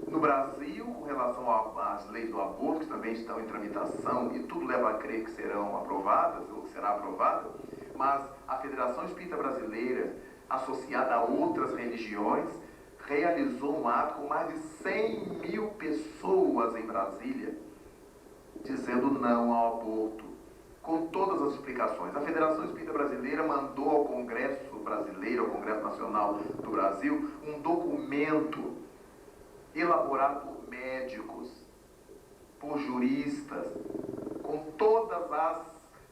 No Brasil, com relação às leis do aborto, que também estão em tramitação, e tudo leva a crer que serão aprovadas, ou que será aprovada, mas a Federação Espírita Brasileira, associada a outras religiões, realizou um ato com mais de 100 mil pessoas em Brasília, dizendo não ao aborto, com todas as explicações. A Federação Espírita Brasileira mandou ao Congresso Brasileiro, ao Congresso Nacional do Brasil, um documento elaborado por médicos, por juristas, com todas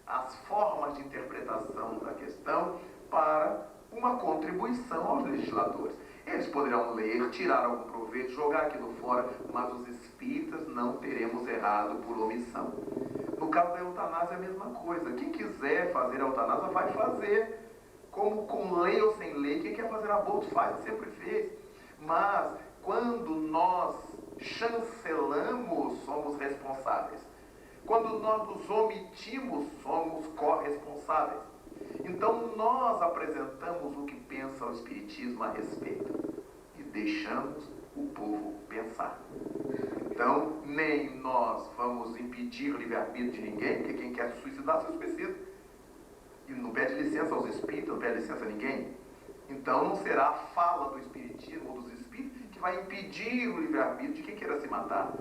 as formas de interpretação da questão para uma contribuição aos legisladores. Eles poderão ler, tirar algum proveito, jogar aquilo fora, mas os espíritas não teremos errado por omissão. No caso da eutanásia é a mesma coisa. Quem quiser fazer a eutanásia vai fazer. Como com lei ou sem lei, quem quer fazer aborto faz, sempre fez. Mas quando nós chancelamos, somos responsáveis. Quando nós nos omitimos, somos corresponsáveis. Então nós apresentamos o que pensa o Espiritismo a respeito e deixamos o povo pensar. Então nem nós vamos impedir o livre-arbítrio de ninguém, porque quem quer se suicidar se suicida. E não pede licença aos espíritos, não pede licença a ninguém. Então não será a fala do Espiritismo ou dos espíritos que vai impedir o livre-arbítrio de quem queira se matar.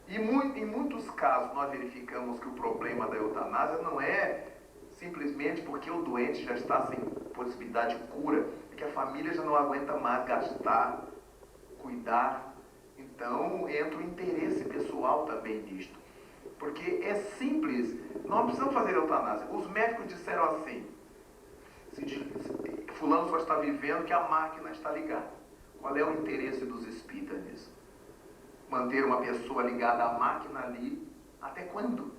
E em muitos casos nós verificamos que o problema da eutanásia não é simplesmente porque o doente já está sem possibilidade de cura, é que a família já não aguenta mais gastar, cuidar. Então entra o interesse pessoal também nisto. Porque é simples, não precisamos fazer eutanásia. Os médicos disseram assim: fulano só está vivendo que a máquina está ligada. Qual é o interesse dos espíritas nisso? manter uma pessoa ligada à máquina ali até quando?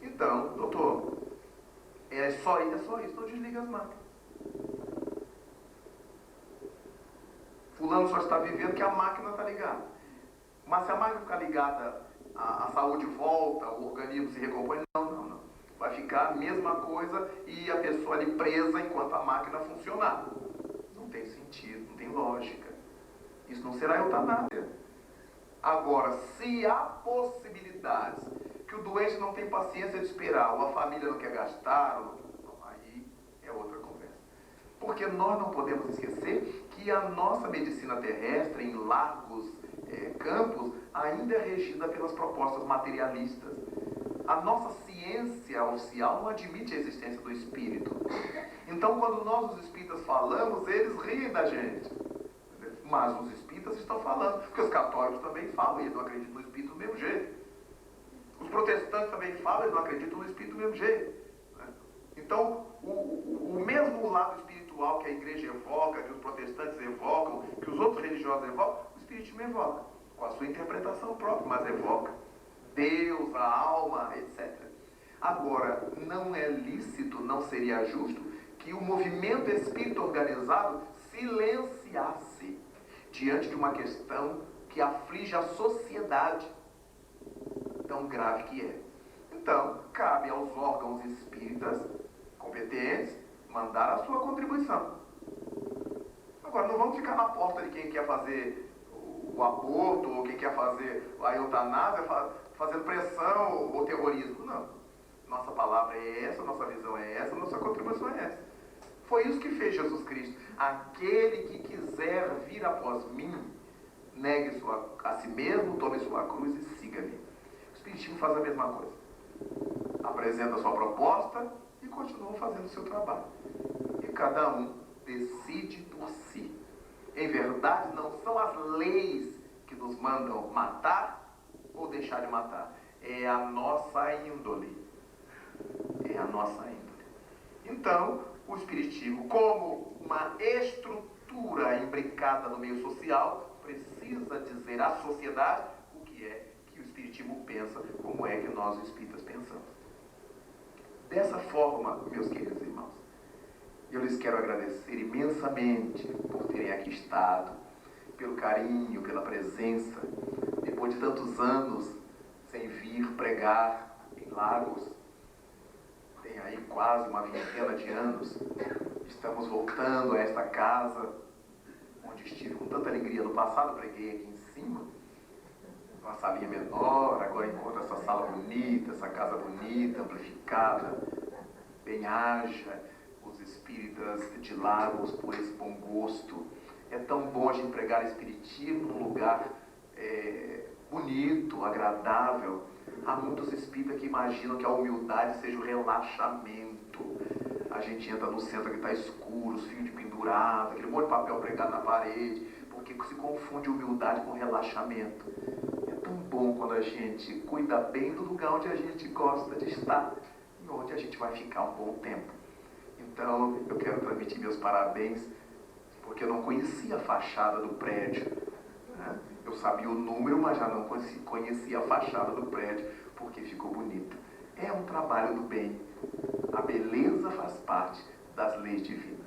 Então, doutor, é só isso, então desliga as máquinas. Fulano só está vivendo que a máquina está ligada. Mas se a máquina ficar ligada, a saúde volta, o organismo se recompõe? Não. Vai ficar a mesma coisa e a pessoa ali presa enquanto a máquina funcionar. Não tem sentido, não tem lógica. Isso não será eutanásia. Agora, se há possibilidades que o doente não tem paciência de esperar, ou a família não quer gastar, aí é outra conversa. Porque nós não podemos esquecer que a nossa medicina terrestre, em largos campos, ainda é regida pelas propostas materialistas. A nossa ciência oficial não admite a existência do espírito. Então, quando nós, os espíritas, falamos, eles riem da gente. Mas os espíritas estão falando, porque os católicos também falam, e eles não acreditam no espírito do mesmo jeito. Os protestantes também falam, eles não acreditam no espírito do mesmo jeito. Então, o mesmo lado espiritual que a igreja evoca, que os protestantes evocam, que os outros religiosos evocam, o espiritismo evoca, com a sua interpretação própria, mas evoca Deus, a alma, etc. Agora, não é lícito, não seria justo que o movimento espírita organizado silenciasse diante de uma questão que aflige a sociedade, tão grave que é. Então, cabe aos órgãos espíritas competentes mandar a sua contribuição. Agora, não vamos ficar na porta de quem quer fazer o aborto, ou quem quer fazer a eutanásia, fazendo pressão ou terrorismo. Não. Nossa palavra é essa, nossa visão é essa, nossa contribuição é essa. Foi isso que fez Jesus Cristo. Aquele que quiser vir após mim, negue a si mesmo, tome sua cruz e siga-me. O Espiritismo faz a mesma coisa. Apresenta a sua proposta e continua fazendo o seu trabalho. E cada um decide por si. Em verdade, não são as leis que nos mandam matar ou deixar de matar. É a nossa índole. É a nossa índole. Então, o Espiritismo, como uma estrutura imbricada no meio social, precisa dizer à sociedade o que é que o Espiritismo pensa, como é que nós, os espíritas, pensamos. Dessa forma, meus queridos irmãos, eu lhes quero agradecer imensamente por terem aqui estado, pelo carinho, pela presença, depois de tantos anos sem vir pregar em Lagos. Tem aí quase uma vintena de anos, estamos voltando a esta casa, onde estive com tanta alegria no passado, preguei aqui em cima, uma salinha menor, agora encontro essa sala bonita, essa casa bonita, amplificada, bem haja, os espíritas de Lagos por esse bom gosto. É tão bom a gente pregar espiritismo num lugar bonito, agradável. Há muitos espíritas que imaginam que a humildade seja o relaxamento. A gente entra no centro que está escuro, os fios de pendurado, aquele monte de papel pregado na parede, porque se confunde humildade com relaxamento. É tão bom quando a gente cuida bem do lugar onde a gente gosta de estar e onde a gente vai ficar um bom tempo. Então, eu quero transmitir meus parabéns, porque eu não conhecia a fachada do prédio, né? Eu sabia o número, mas já não conhecia a fachada do prédio, porque ficou bonita. É um trabalho do bem. A beleza faz parte das leis divinas.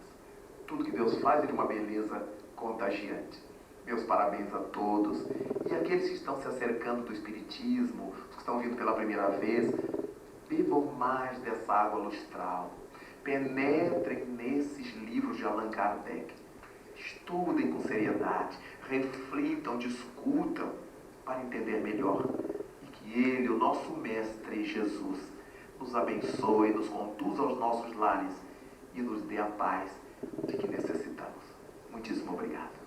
Tudo que Deus faz é de uma beleza contagiante. Meus parabéns a todos. E aqueles que estão se acercando do Espiritismo, os que estão vindo pela primeira vez, bebam mais dessa água lustral. Penetrem nesses livros de Allan Kardec. Estudem com seriedade, reflitam, discutam para entender melhor. E que Ele, o nosso Mestre Jesus, nos abençoe, nos conduza aos nossos lares e nos dê a paz de que necessitamos. Muitíssimo obrigado.